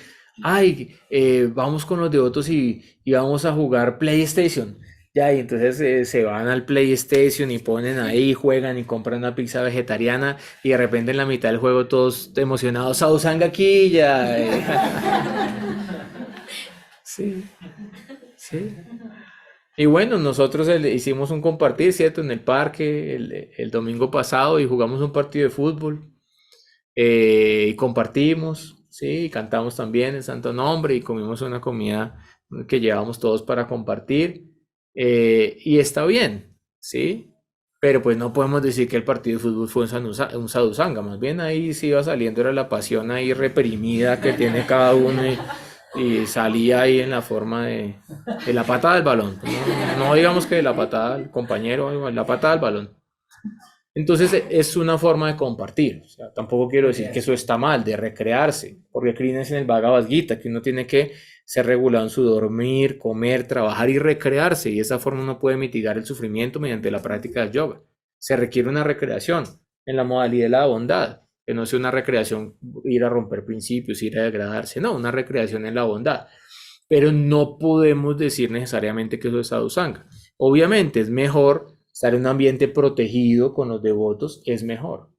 vamos con los devotos y vamos a jugar PlayStation. Ya, y entonces se van al PlayStation y ponen ahí, juegan y compran una pizza vegetariana, y de repente en la mitad del juego todos emocionados, Sadhusanga aquí ya. Sí, sí. Y bueno, nosotros hicimos un compartir, ¿cierto? En el parque el domingo pasado, y jugamos un partido de fútbol, y compartimos, sí, y cantamos también el Santo Nombre y comimos una comida que llevamos todos para compartir, y está bien, sí, pero pues no podemos decir que el partido de fútbol fue un sadhusanga, más bien ahí sí iba saliendo, era la pasión ahí reprimida que tiene cada uno, y salía ahí en la forma de la patada del balón, no digamos que de la patada al compañero, la patada del balón. Entonces es una forma de compartir. O sea, tampoco quiero decir que eso está mal, de recrearse, porque Krishna es en el Bhagavad Gita, que uno tiene que ser regulado en su dormir, comer, trabajar y recrearse, y de esa forma uno puede mitigar el sufrimiento mediante la práctica del yoga. Se requiere una recreación en la modalidad de la bondad, que no sea una recreación ir a romper principios, ir a degradarse, no, una recreación en la bondad. Pero no podemos decir necesariamente que eso es sadhusanga. Obviamente es mejor estar en un ambiente protegido con los devotos, es mejor.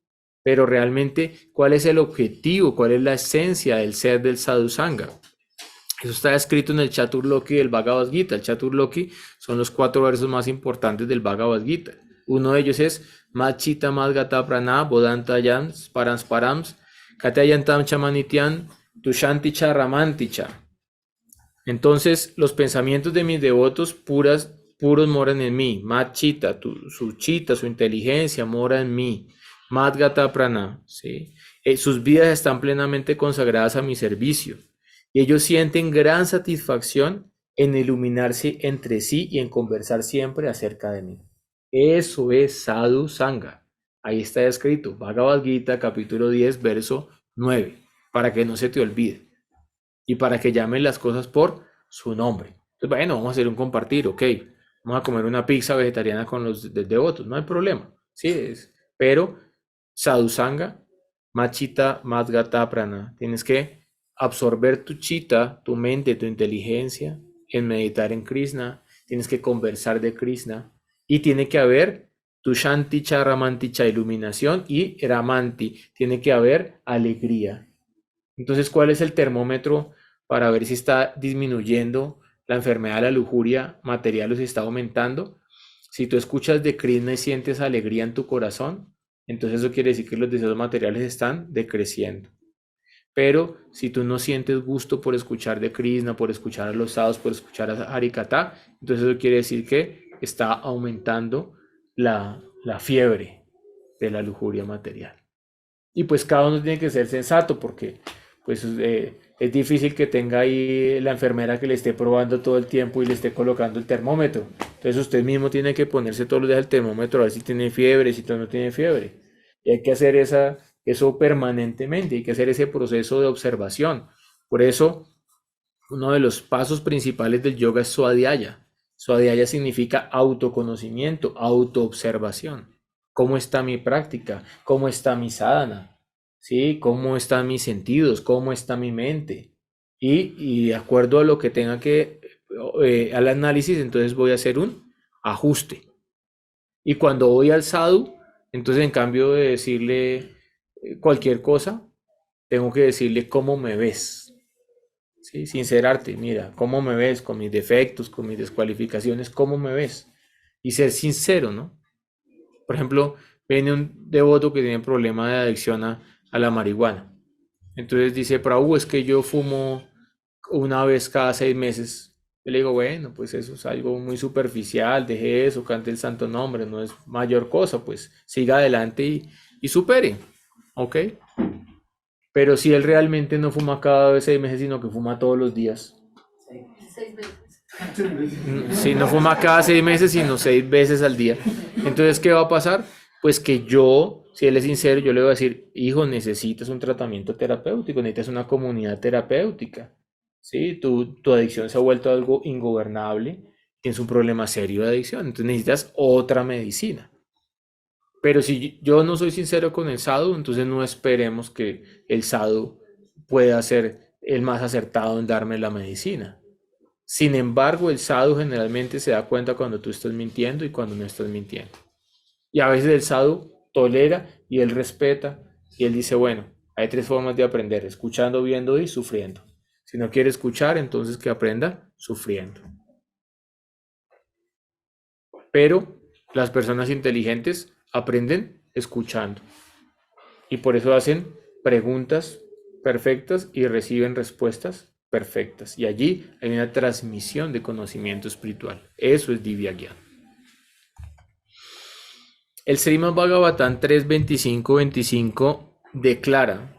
Pero realmente, ¿cuál es el objetivo? ¿Cuál es la esencia del ser del Sadhu Sangha? Eso está escrito en el Chaturloki del Bhagavad Gita. El Chaturloki son los 4 versos más importantes del Bhagavad Gita. Uno de ellos es Machita Madgata Prana Bodantayam Params Params Katayantam Chamanityan Tushanticha Ramanticha. Entonces, los pensamientos de mis devotos puros moran en mí. Machita, su chita, su inteligencia mora en mí. Madgata Prana, ¿sí? Sus vidas están plenamente consagradas a mi servicio. Y ellos sienten gran satisfacción en iluminarse entre sí y en conversar siempre acerca de mí. Eso es Sadhu Sangha. Ahí está escrito, Bhagavad Gita, capítulo 10, verso 9, para que no se te olvide y para que llamen las cosas por su nombre. Entonces, bueno, vamos a hacer un compartir, ok. Vamos a comer una pizza vegetariana con los devotos, no hay problema. Sí, pero Sadhu Sangha, Machita Madgata Prana, tienes que absorber tu chita, tu mente, tu inteligencia en meditar en Krishna, tienes que conversar de Krishna y tiene que haber tu Shanticha Ramanticha, iluminación, y Ramanti, tiene que haber alegría. Entonces, ¿cuál es el termómetro para ver si está disminuyendo la enfermedad de la lujuria material o si está aumentando? Si tú escuchas de Krishna y sientes alegría en tu corazón, entonces eso quiere decir que los deseos materiales están decreciendo. Pero si tú no sientes gusto por escuchar de Krishna, por escuchar a los sadhus, por escuchar a Harikatha, entonces eso quiere decir que está aumentando la fiebre de la lujuria material. Y pues cada uno tiene que ser sensato porque pues es difícil que tenga ahí la enfermera que le esté probando todo el tiempo y le esté colocando el termómetro. Entonces usted mismo tiene que ponerse todos los días el termómetro a ver si tiene fiebre, si no tiene fiebre. Y hay que hacer eso permanentemente, hay que hacer ese proceso de observación. Por eso, uno de los pasos principales del yoga es Swadhyaya. Swadhyaya significa autoconocimiento, autoobservación. ¿Cómo está mi práctica? ¿Cómo está mi sadhana? ¿Sí? ¿Cómo están mis sentidos? ¿Cómo está mi mente? Y de acuerdo a lo que tenga que, al análisis, entonces voy a hacer un ajuste. Y cuando voy al sadhu, entonces en cambio de decirle cualquier cosa, tengo que decirle cómo me ves. ¿Sí? Sincerarte, mira, cómo me ves con mis defectos, con mis descualificaciones, cómo me ves. Y ser sincero, ¿no? Por ejemplo, viene un devoto que tiene problema de adicción a la marihuana. Entonces dice, Prabhu, es que yo fumo una vez cada 6 meses. Yo le digo, bueno, pues eso es algo muy superficial, deje eso, cante el santo nombre, no es mayor cosa, pues siga adelante y supere, ¿ok? Pero si él realmente no fuma cada 6 meses, sino que fuma todos los días. 6 veces. Si no fuma cada 6 meses, sino 6 veces al día. Entonces, ¿qué va a pasar? Pues que yo, si él es sincero, yo le voy a decir, hijo, necesitas un tratamiento terapéutico, necesitas una comunidad terapéutica. ¿Sí? Tu adicción se ha vuelto algo ingobernable, tienes un problema serio de adicción, entonces necesitas otra medicina. Pero si yo no soy sincero con el sadhu, entonces no esperemos que el sadhu pueda ser el más acertado en darme la medicina. Sin embargo, el sadhu generalmente se da cuenta cuando tú estás mintiendo y cuando no estás mintiendo. Y a veces el sadhu tolera y él respeta y él dice, bueno, hay 3 formas de aprender, escuchando, viendo y sufriendo. Si no quiere escuchar, entonces que aprenda sufriendo. Pero las personas inteligentes aprenden escuchando. Y por eso hacen preguntas perfectas y reciben respuestas perfectas. Y allí hay una transmisión de conocimiento espiritual. Eso es Divya Gyan. El Srimad Bhagavatam 3.25.25 declara: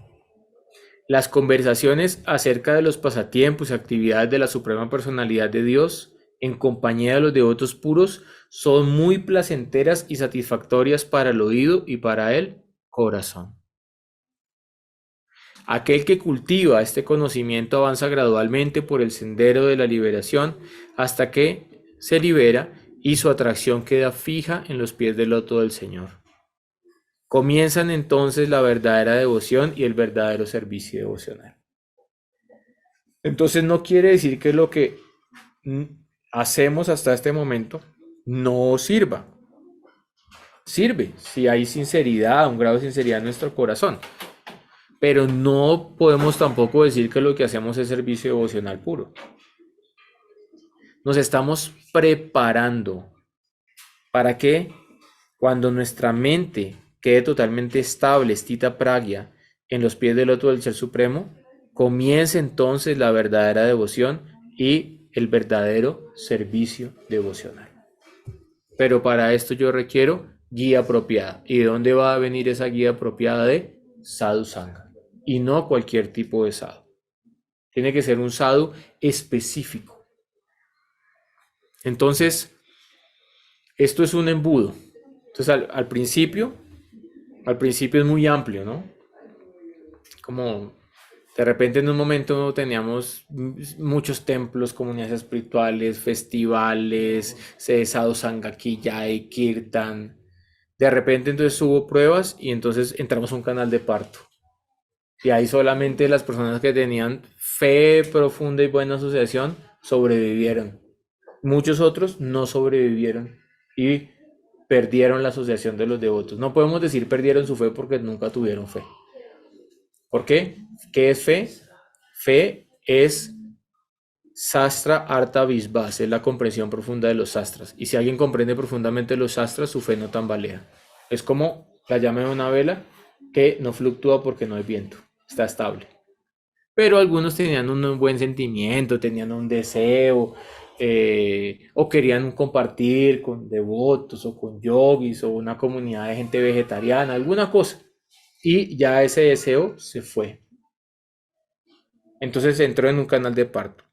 las conversaciones acerca de los pasatiempos y actividades de la Suprema Personalidad de Dios en compañía de los devotos puros son muy placenteras y satisfactorias para el oído y para el corazón. Aquel que cultiva este conocimiento avanza gradualmente por el sendero de la liberación hasta que se libera y su atracción queda fija en los pies del loto del Señor. Comienzan entonces la verdadera devoción y el verdadero servicio devocional. Entonces no quiere decir que lo que hacemos hasta este momento no sirva. Sirve si hay sinceridad, un grado de sinceridad en nuestro corazón. Pero no podemos tampoco decir que lo que hacemos es servicio devocional puro. Nos estamos preparando para que cuando nuestra mente quede totalmente estable, stita pragya, en los pies del loto del Ser Supremo, comience entonces la verdadera devoción y el verdadero servicio devocional. Pero para esto yo requiero guía apropiada. ¿Y de dónde va a venir esa guía apropiada? De sadhu sangha. Y no cualquier tipo de sadhu. Tiene que ser un sadhu específico. Entonces, esto es un embudo. Entonces, al principio es muy amplio, ¿no? Como de repente en un momento teníamos muchos templos, comunidades espirituales, festivales, sadhu sangha, y kirtan. De repente entonces hubo pruebas y entonces entramos a un canal de parto. Y ahí solamente las personas que tenían fe profunda y buena asociación sobrevivieron. Muchos otros no sobrevivieron y perdieron la asociación de los devotos. No podemos decir perdieron su fe porque nunca tuvieron fe. ¿Por qué? ¿Qué es fe? Fe es Sastra Artha Visvas, es la comprensión profunda de los sastras. Y si alguien comprende profundamente los sastras, su fe no tambalea. Es como la llama de una vela que no fluctúa porque no hay viento, está estable. Pero algunos tenían un buen sentimiento, tenían un deseo, o querían compartir con devotos o con yogis o una comunidad de gente vegetariana, alguna cosa. Y ya ese deseo se fue. Entonces entró en un canal de parto.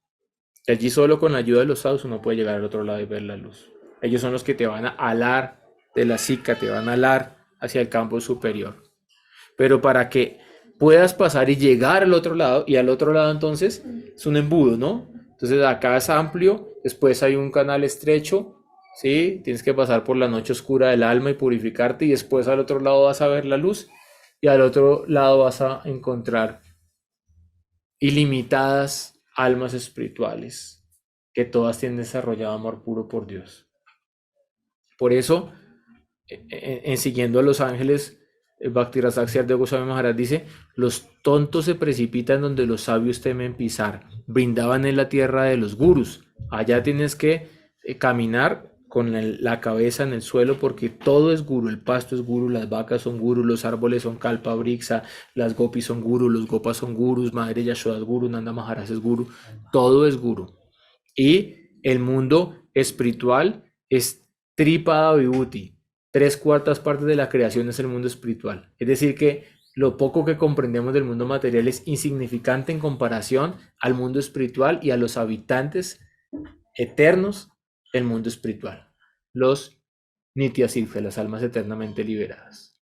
Y allí solo con la ayuda de los sadhus uno puede llegar al otro lado y ver la luz. Ellos son los que te van a alar de la psica, te van a alar hacia el campo superior. Pero para que puedas pasar y llegar al otro lado, y al otro lado entonces es un embudo, ¿no? Entonces acá es amplio, después hay un canal estrecho, ¿sí? Tienes que pasar por la noche oscura del alma y purificarte, y después al otro lado vas a ver la luz, y al otro lado vas a encontrar ilimitadas almas espirituales, que todas tienen desarrollado amor puro por Dios. Por eso, en siguiendo a los ángeles, Bhakti-Rasa Akshardhar Goswami Maharaj dice: los tontos se precipitan donde los sabios temen pisar. Brindaban en la tierra de los gurus. Allá tienes que caminar con la cabeza en el suelo porque todo es guru. El pasto es guru, las vacas son guru, los árboles son kalpa vriksha, las gopis son guru, los gopas son gurus, Madre Yashoda es guru, Nanda Maharaj es guru. Todo es guru. Y el mundo espiritual es tripada vibhuti. 3/4 partes de la creación es el mundo espiritual. Es decir que lo poco que comprendemos del mundo material es insignificante en comparación al mundo espiritual y a los habitantes eternos del mundo espiritual. Los Nityasitva, las almas eternamente liberadas.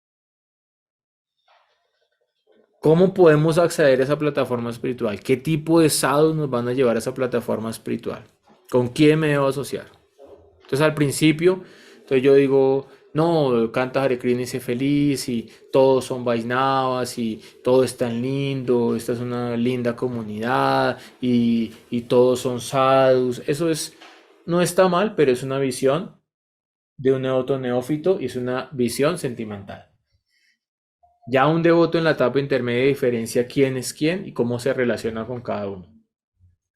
¿Cómo podemos acceder a esa plataforma espiritual? ¿Qué tipo de sadhus nos van a llevar a esa plataforma espiritual? ¿Con quién me debo asociar? Entonces al principio, entonces yo digo, no, canta Hare Krishna y sé feliz y todos son Vaisnavas y todo es tan lindo, esta es una linda comunidad y todos son sadhus. Eso no está mal, pero es una visión de un devoto neófito y es una visión sentimental. Ya un devoto en la etapa intermedia diferencia quién es quién y cómo se relaciona con cada uno.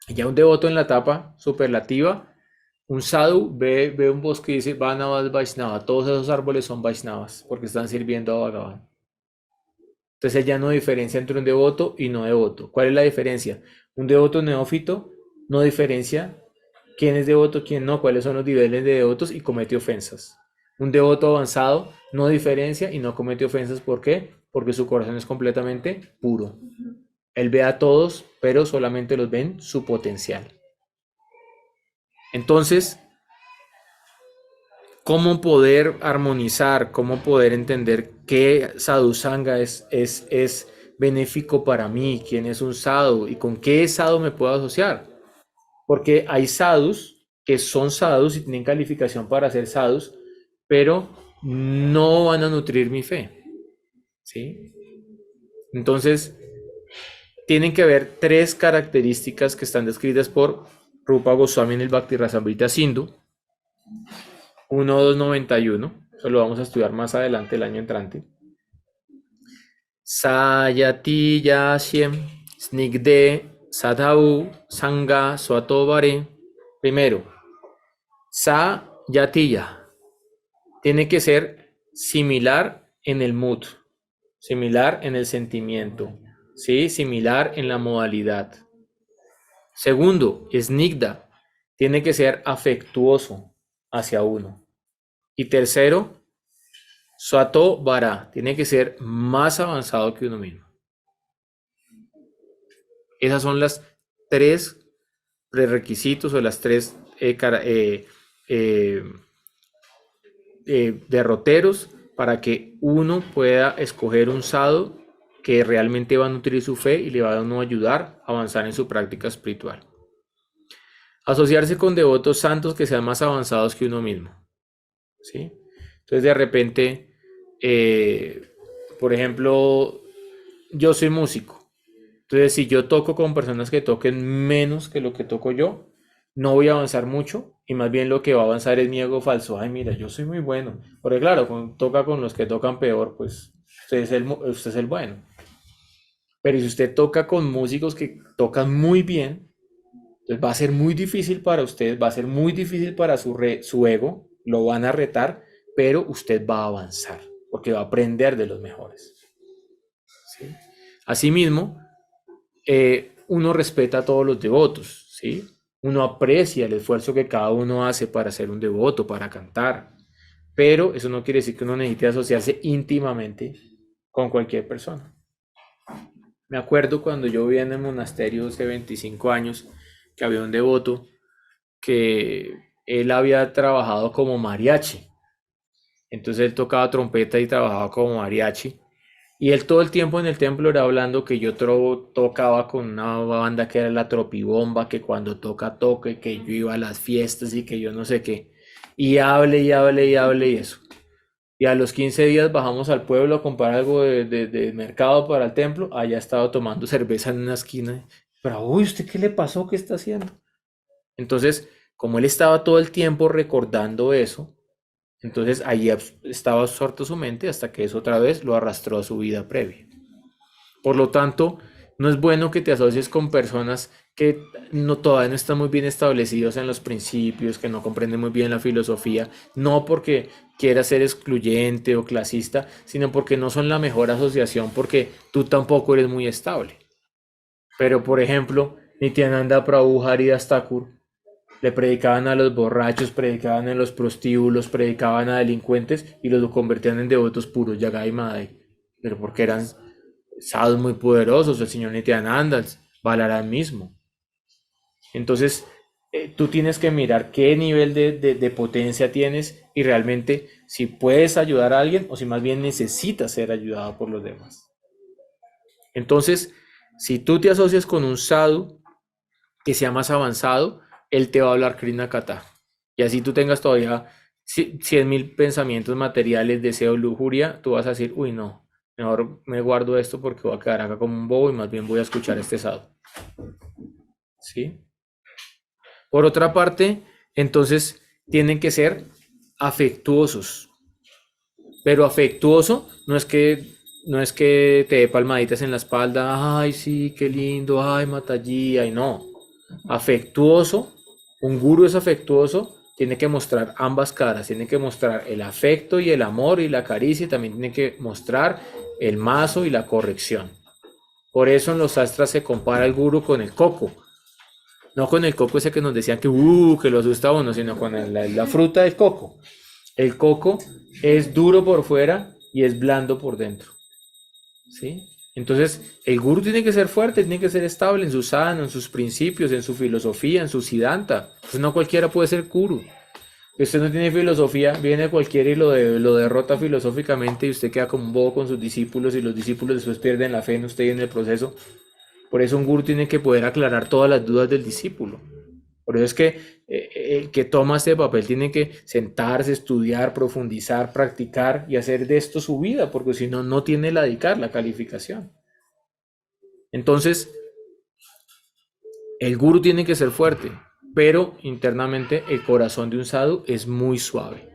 Ya un devoto en la etapa superlativa, un sadhu ve un bosque y dice Vaisnava, Vaisnava, todos esos árboles son Vaisnavas porque están sirviendo a Bhagavan. Entonces ya no diferencia entre un devoto y no devoto. ¿Cuál es la diferencia? Un devoto neófito no diferencia quién es devoto, quién no, cuáles son los niveles de devotos y comete ofensas. Un devoto avanzado no diferencia y no comete ofensas. ¿Por qué? Porque su corazón es completamente puro. Él ve a todos, pero solamente los ven su potencial. Entonces, ¿cómo poder armonizar? ¿Cómo poder entender qué sadhu sangha es benéfico para mí? ¿Quién es un sadhu? ¿Y con qué sadhu me puedo asociar? Porque hay sadhus que son sadhus y tienen calificación para ser sadhus, pero no van a nutrir mi fe. ¿Sí? Entonces, tienen que haber 3 características que están descritas por Rupa Goswami en el Bhakti Rasamrita Sindhu, 1291. Eso lo vamos a estudiar más adelante, el año entrante. Sayati Yashem Snigde Sadhau Sangha Swatobare. Primero, Sa Yatiya. Tiene que ser similar en el mood, similar en el sentimiento, ¿sí? Similar en la modalidad. Segundo, Snigda. Tiene que ser afectuoso hacia uno. Y tercero, Swato Vara. Tiene que ser más avanzado que uno mismo. Esas son las tres prerequisitos o las tres derroteros para que uno pueda escoger un sadhu que realmente va a nutrir su fe y le va a uno ayudar a avanzar en su práctica espiritual. Asociarse con devotos santos que sean más avanzados que uno mismo, ¿sí? Entonces de repente, por ejemplo, yo soy músico. Entonces si yo toco con personas que toquen menos que lo que toco yo, no voy a avanzar mucho y más bien lo que va a avanzar es mi ego falso. Ay, mira, yo soy muy bueno. Porque claro, cuando toca con los que tocan peor, pues usted es el bueno. Pero si usted toca con músicos que tocan muy bien, entonces va a ser muy difícil para usted, va a ser muy difícil para su ego, lo van a retar, pero usted va a avanzar, porque va a aprender de los mejores. ¿Sí? Asimismo, uno respeta a todos los devotos, ¿sí? Uno aprecia el esfuerzo que cada uno hace para ser un devoto, para cantar, pero eso no quiere decir que uno necesite asociarse íntimamente con cualquier persona. Me acuerdo cuando yo vivía en el monasterio hace 25 años, que había un devoto que él había trabajado como mariachi. Entonces él tocaba trompeta y trabajaba como mariachi. Y él todo el tiempo en el templo era hablando que yo tocaba con una banda que era la Tropibomba, que cuando toca, y que yo iba a las fiestas y que yo no sé qué. Y hable y hable y hable y eso. Y a los 15 días bajamos al pueblo a comprar algo de mercado para el templo. Allá estaba tomando cerveza en una esquina. Pero, uy, ¿usted qué le pasó? ¿Qué está haciendo? Entonces, como él estaba todo el tiempo recordando eso, entonces ahí estaba absorto su mente hasta que eso otra vez lo arrastró a su vida previa. Por lo tanto, no es bueno que te asocies con personas que todavía no están muy bien establecidos en los principios, que no comprenden muy bien la filosofía, no porque quieras ser excluyente o clasista, sino porque no son la mejor asociación, porque tú tampoco eres muy estable. Pero, por ejemplo, Nityananda Prabhu Haridas Thakur le predicaban a los borrachos, predicaban en los prostíbulos, predicaban a delincuentes y los convertían en devotos puros, Yagai Madai. Pero porque eran sadhus muy poderosos, el señor Nityananda, Balaram mismo. Entonces, tú tienes que mirar qué nivel de potencia tienes y realmente si puedes ayudar a alguien o si más bien necesitas ser ayudado por los demás. Entonces, si tú te asocias con un sadhu que sea más avanzado, él te va a hablar Krishna Kata. Y así tú tengas todavía 100.000 pensamientos materiales, deseo, lujuria, tú vas a decir, uy, no, mejor me guardo esto porque voy a quedar acá como un bobo y más bien voy a escuchar este sadhu. ¿Sí? Por otra parte, entonces tienen que ser afectuosos. Pero afectuoso no es que te dé palmaditas en la espalda, ay, sí, qué lindo, ay, Mataji, ay, no. Afectuoso, un gurú es afectuoso, tiene que mostrar ambas caras, tiene que mostrar el afecto y el amor y la caricia, y también tiene que mostrar el mazo y la corrección. Por eso en los astras se compara el gurú con el coco. No con el coco ese que nos decían que lo asusta a uno, sino con la fruta del coco. El coco es duro por fuera y es blando por dentro. ¿Sí? Entonces, el gurú tiene que ser fuerte, tiene que ser estable en su sadhana, en sus principios, en su filosofía, en su siddhanta. Entonces, no cualquiera puede ser gurú. Si usted no tiene filosofía, viene cualquiera y lo derrota filosóficamente y usted queda como un bobo con sus discípulos y los discípulos después pierden la fe en usted y en el proceso. Por eso un gurú tiene que poder aclarar todas las dudas del discípulo. Por eso es que el que toma este papel tiene que sentarse, estudiar, profundizar, practicar y hacer de esto su vida, porque si no, no tiene la dedicar, la calificación. Entonces, el gurú tiene que ser fuerte, pero internamente el corazón de un sadhu es muy suave.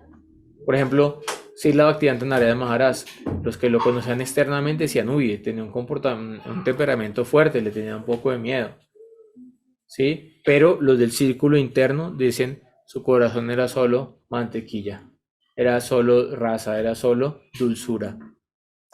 Por ejemplo, Srila Bhaktivedanta Narayana Maharaj, los que lo conocían externamente decían, uy, tenía un comportamiento, un temperamento fuerte, le tenía un poco de miedo, ¿sí? Pero los del círculo interno dicen, su corazón era solo mantequilla, era solo raza, era solo dulzura.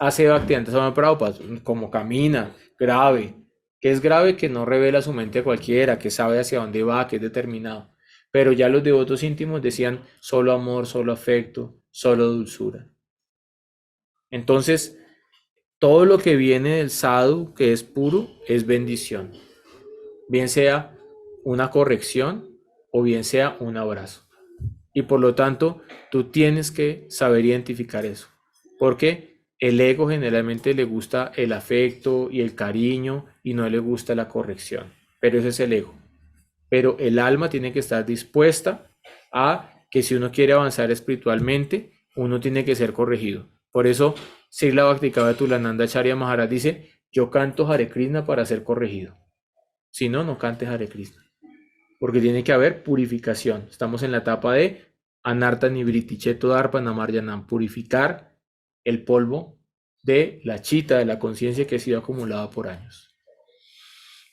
Hace Bhaktivedanta Swami Prabhupada, como camina, grave, que es grave que no revela su mente a cualquiera, que sabe hacia dónde va, que es determinado. Pero ya los devotos íntimos decían solo amor, solo afecto, solo dulzura. Entonces, todo lo que viene del sadhu, que es puro, es bendición. Bien sea una corrección o bien sea un abrazo. Y por lo tanto, tú tienes que saber identificar eso. Porque el ego generalmente le gusta el afecto y el cariño y no le gusta la corrección. Pero ese es el ego. Pero el alma tiene que estar dispuesta a que si uno quiere avanzar espiritualmente, uno tiene que ser corregido. Por eso, Srila Bhaktivinoda Tulananda Acharya Maharaj dice, yo canto Hare Krishna para ser corregido. Si no, no cantes Hare Krishna. Porque tiene que haber purificación. Estamos en la etapa de Anarta Nivriti Cheto Darpa Namaryanam, purificar el polvo de la chita, de la conciencia que ha sido acumulada por años.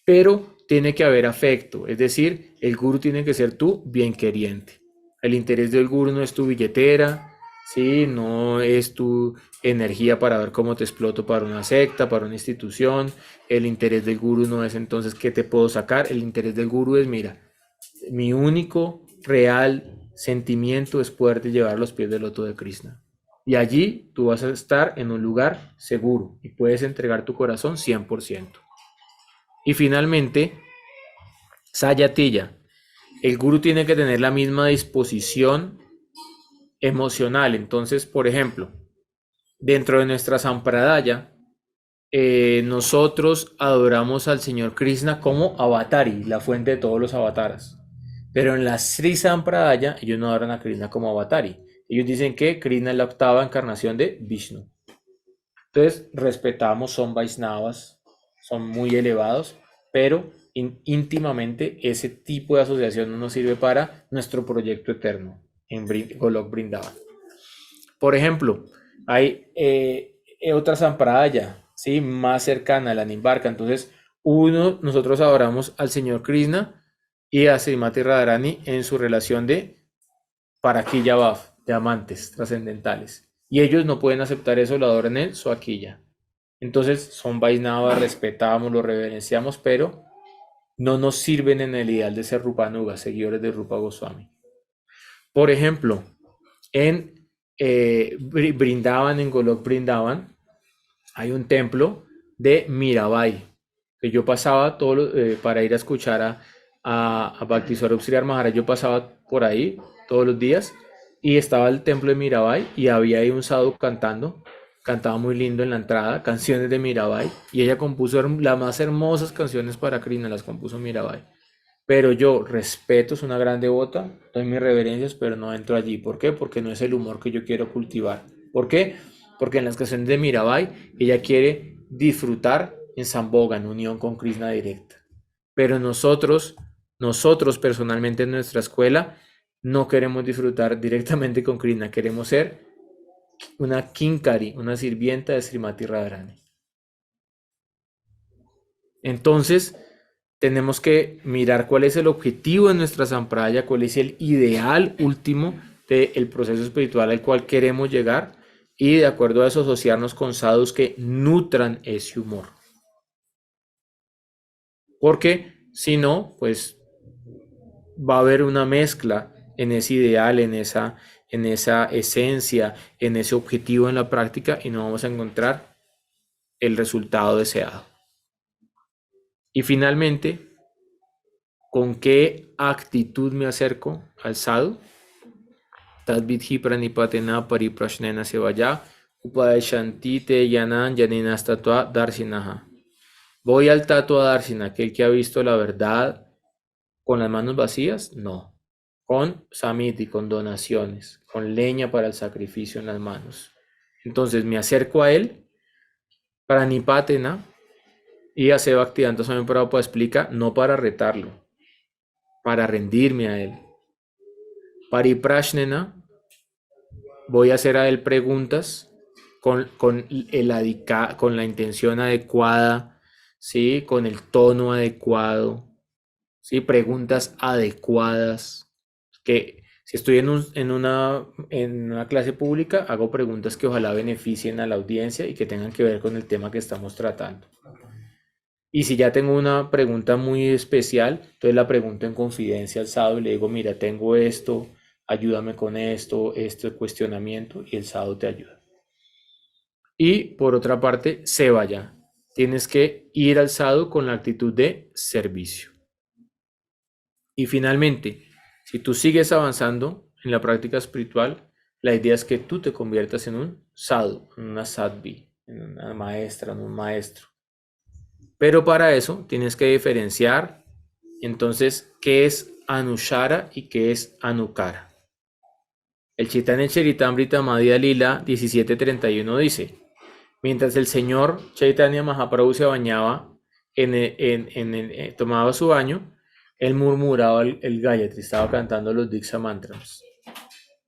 Pero tiene que haber afecto, es decir, el gurú tiene que ser tu bien queriente. El interés del gurú no es tu billetera, ¿sí? No es tu energía para ver cómo te exploto para una secta, para una institución. El interés del gurú no es entonces qué te puedo sacar. El interés del gurú es, mira, mi único real sentimiento es poderte llevar a los pies del loto de Krishna. Y allí tú vas a estar en un lugar seguro y puedes entregar tu corazón 100%. Y finalmente, Sayatilla. El gurú tiene que tener la misma disposición emocional. Entonces, por ejemplo, dentro de nuestra Sampradaya, nosotros adoramos al Señor Krishna como Avatari, la fuente de todos los avataras. Pero en la Sri Sampradaya, ellos no adoran a Krishna como Avatari. Ellos dicen que Krishna es la octava encarnación de Vishnu. Entonces, respetamos, son Vaisnavas, son muy elevados, pero íntimamente ese tipo de asociación no nos sirve para nuestro proyecto eterno en Golok Vrindavan. Por ejemplo, hay otra Sampradaya, ¿sí? Más cercana a la Nimbarka. Entonces, nosotros adoramos al Señor Krishna y a Srimati Radharani en su relación de Parakya Bhav, de amantes trascendentales. Y ellos no pueden aceptar eso, lo adoran en Swakiya. Entonces, son Vaisnavas, respetamos, lo reverenciamos, pero no nos sirven en el ideal de ser Rupanuga, seguidores de Rupa Goswami. Por ejemplo, en Brindavan, en Golok Brindavan, hay un templo de Mirabai, que yo pasaba para ir a escuchar a Bhakti Swarup Sridhar Maharaj, yo pasaba por ahí todos los días y estaba el templo de Mirabai y había ahí un sadhu cantaba muy lindo en la entrada, canciones de Mirabai, y ella compuso las más hermosas canciones para Krishna, las compuso Mirabai. Pero yo respeto, es una gran devota, doy mis reverencias, pero no entro allí. ¿Por qué? Porque no es el humor que yo quiero cultivar. ¿Por qué? Porque en las canciones de Mirabai, ella quiere disfrutar en Samboga, en unión con Krishna directa. Pero nosotros personalmente en nuestra escuela, no queremos disfrutar directamente con Krishna, queremos ser una kinkari, una sirvienta de Srimati Radharani. Entonces, tenemos que mirar cuál es el objetivo de nuestra sampradaya, cuál es el ideal último del proceso espiritual al cual queremos llegar y de acuerdo a eso asociarnos con sadhus que nutran ese humor. Porque si no, pues va a haber una mezcla en ese ideal, en esa esencia, en ese objetivo en la práctica y no vamos a encontrar el resultado deseado. Y finalmente, ¿con qué actitud me acerco al sadhu? Tadvidhi pranipatena pariprashnena sevaya upadeshanti te yanan yaninas tatua darsinaha. ¿Voy al tatua darsina, aquel que ha visto la verdad con las manos vacías? No. Con samiti, con donaciones, con leña para el sacrificio en las manos. Entonces me acerco a él, pranipatena, y hace Bhaktivedanta Swami Prabhupada explica, no para retarlo, para rendirme a él. Pariprashnena, voy a hacer a él preguntas con con la intención adecuada, ¿sí? Con el tono adecuado, ¿sí? Preguntas adecuadas. Que si estoy en una clase pública, hago preguntas que ojalá beneficien a la audiencia y que tengan que ver con el tema que estamos tratando. Y si ya tengo una pregunta muy especial, entonces la pregunto en confidencia al SADO y le digo, mira, tengo esto, ayúdame con esto, este cuestionamiento, y el SADO te ayuda. Y por otra parte, se vaya. Tienes que ir al SADO con la actitud de servicio. Y finalmente, si tú sigues avanzando en la práctica espiritual, la idea es que tú te conviertas en un sadhu, en una sadhvi, en una maestra, en un maestro. Pero para eso tienes que diferenciar entonces qué es anushara y qué es anukara. El Chaitanya Charitamrita Madhya Lila 17:31 dice: mientras el señor Chaitanya Mahaprabhu se bañaba, tomaba su baño, él murmuraba el Gayatri, estaba cantando los Diksha Mantras.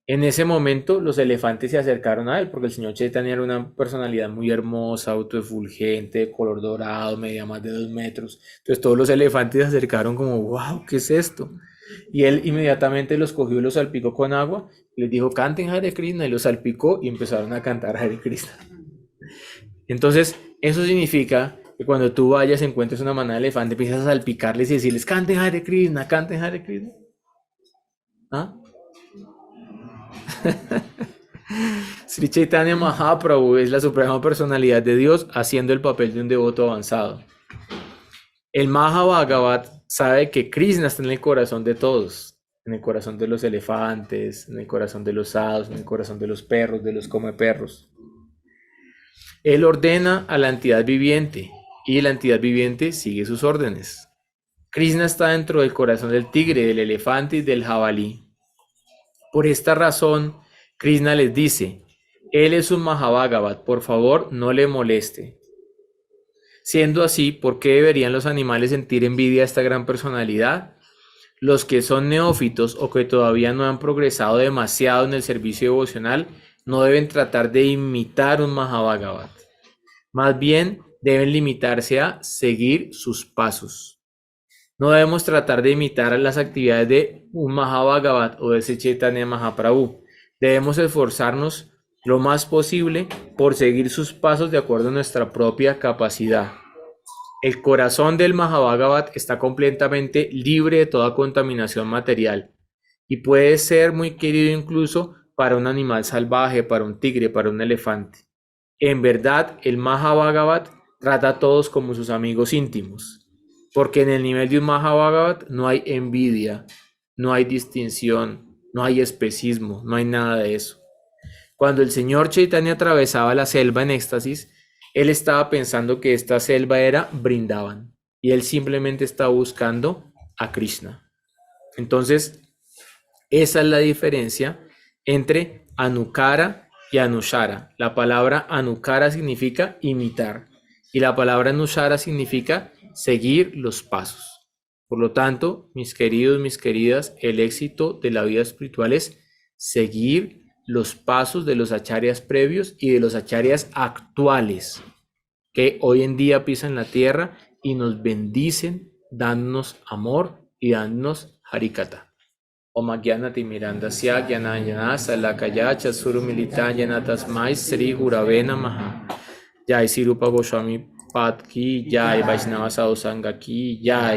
En ese momento los elefantes se acercaron a él, porque el señor Chaitanya era una personalidad muy hermosa, autoefulgente, de color dorado, medía más de 2 metros. Entonces todos los elefantes se acercaron como, wow, ¿qué es esto? Y él inmediatamente los cogió y los salpicó con agua, y les dijo, canten Hare Krishna, y los salpicó y empezaron a cantar Hare Krishna. Entonces, eso significa que cuando tú vayas, encuentres una manada de elefante, empiezas a salpicarles y decirles, canten Hare Krishna, canten Hare Krishna. ¿Ah? Sri Chaitanya Mahaprabhu es la suprema personalidad de Dios haciendo el papel de un devoto avanzado. El Mahabhagavat sabe que Krishna está en el corazón de todos, en el corazón de los elefantes, en el corazón de los sadhus, en el corazón de los perros, de los comeperros. Él ordena a la entidad viviente y la entidad viviente sigue sus órdenes. Krishna está dentro del corazón del tigre, del elefante y del jabalí. Por esta razón, Krishna les dice, él es un Mahabhagavat, por favor no le moleste. Siendo así, ¿por qué deberían los animales sentir envidia a esta gran personalidad? Los que son neófitos o que todavía no han progresado demasiado en el servicio devocional no deben tratar de imitar un Mahabhagavat. Más bien, deben limitarse a seguir sus pasos. No debemos tratar de imitar las actividades de un Mahabhagavat o de ese Chaitanya Mahaprabhu. Debemos esforzarnos lo más posible por seguir sus pasos de acuerdo a nuestra propia capacidad. El corazón del Mahabhagavat está completamente libre de toda contaminación material y puede ser muy querido incluso para un animal salvaje, para un tigre, para un elefante. En verdad, el Mahabhagavat trata a todos como sus amigos íntimos, porque en el nivel de un Mahabhagavat no hay envidia, no hay distinción, no hay especismo, no hay nada de eso. Cuando el señor Chaitanya atravesaba la selva en éxtasis, él estaba pensando que esta selva era Vrindavan y él simplemente estaba buscando a Krishna. Entonces, esa es la diferencia entre Anukara y Anushara. La palabra Anukara significa imitar y la palabra Anushara significa seguir los pasos. Por lo tanto, mis queridos, mis queridas, el éxito de la vida espiritual es seguir los pasos de los acharyas previos y de los acharyas actuales que hoy en día pisan la tierra y nos bendicen dándonos amor y dándonos harikata. Om Gyanati Mirandasya Gyanayana Salakaya Chasuru Militayana Tasmai Sri Gurave Namaha. Jai Sri Rupa Goswami Pad Ki Jai, Vaishnava Sadhu Sangha Ki Jai.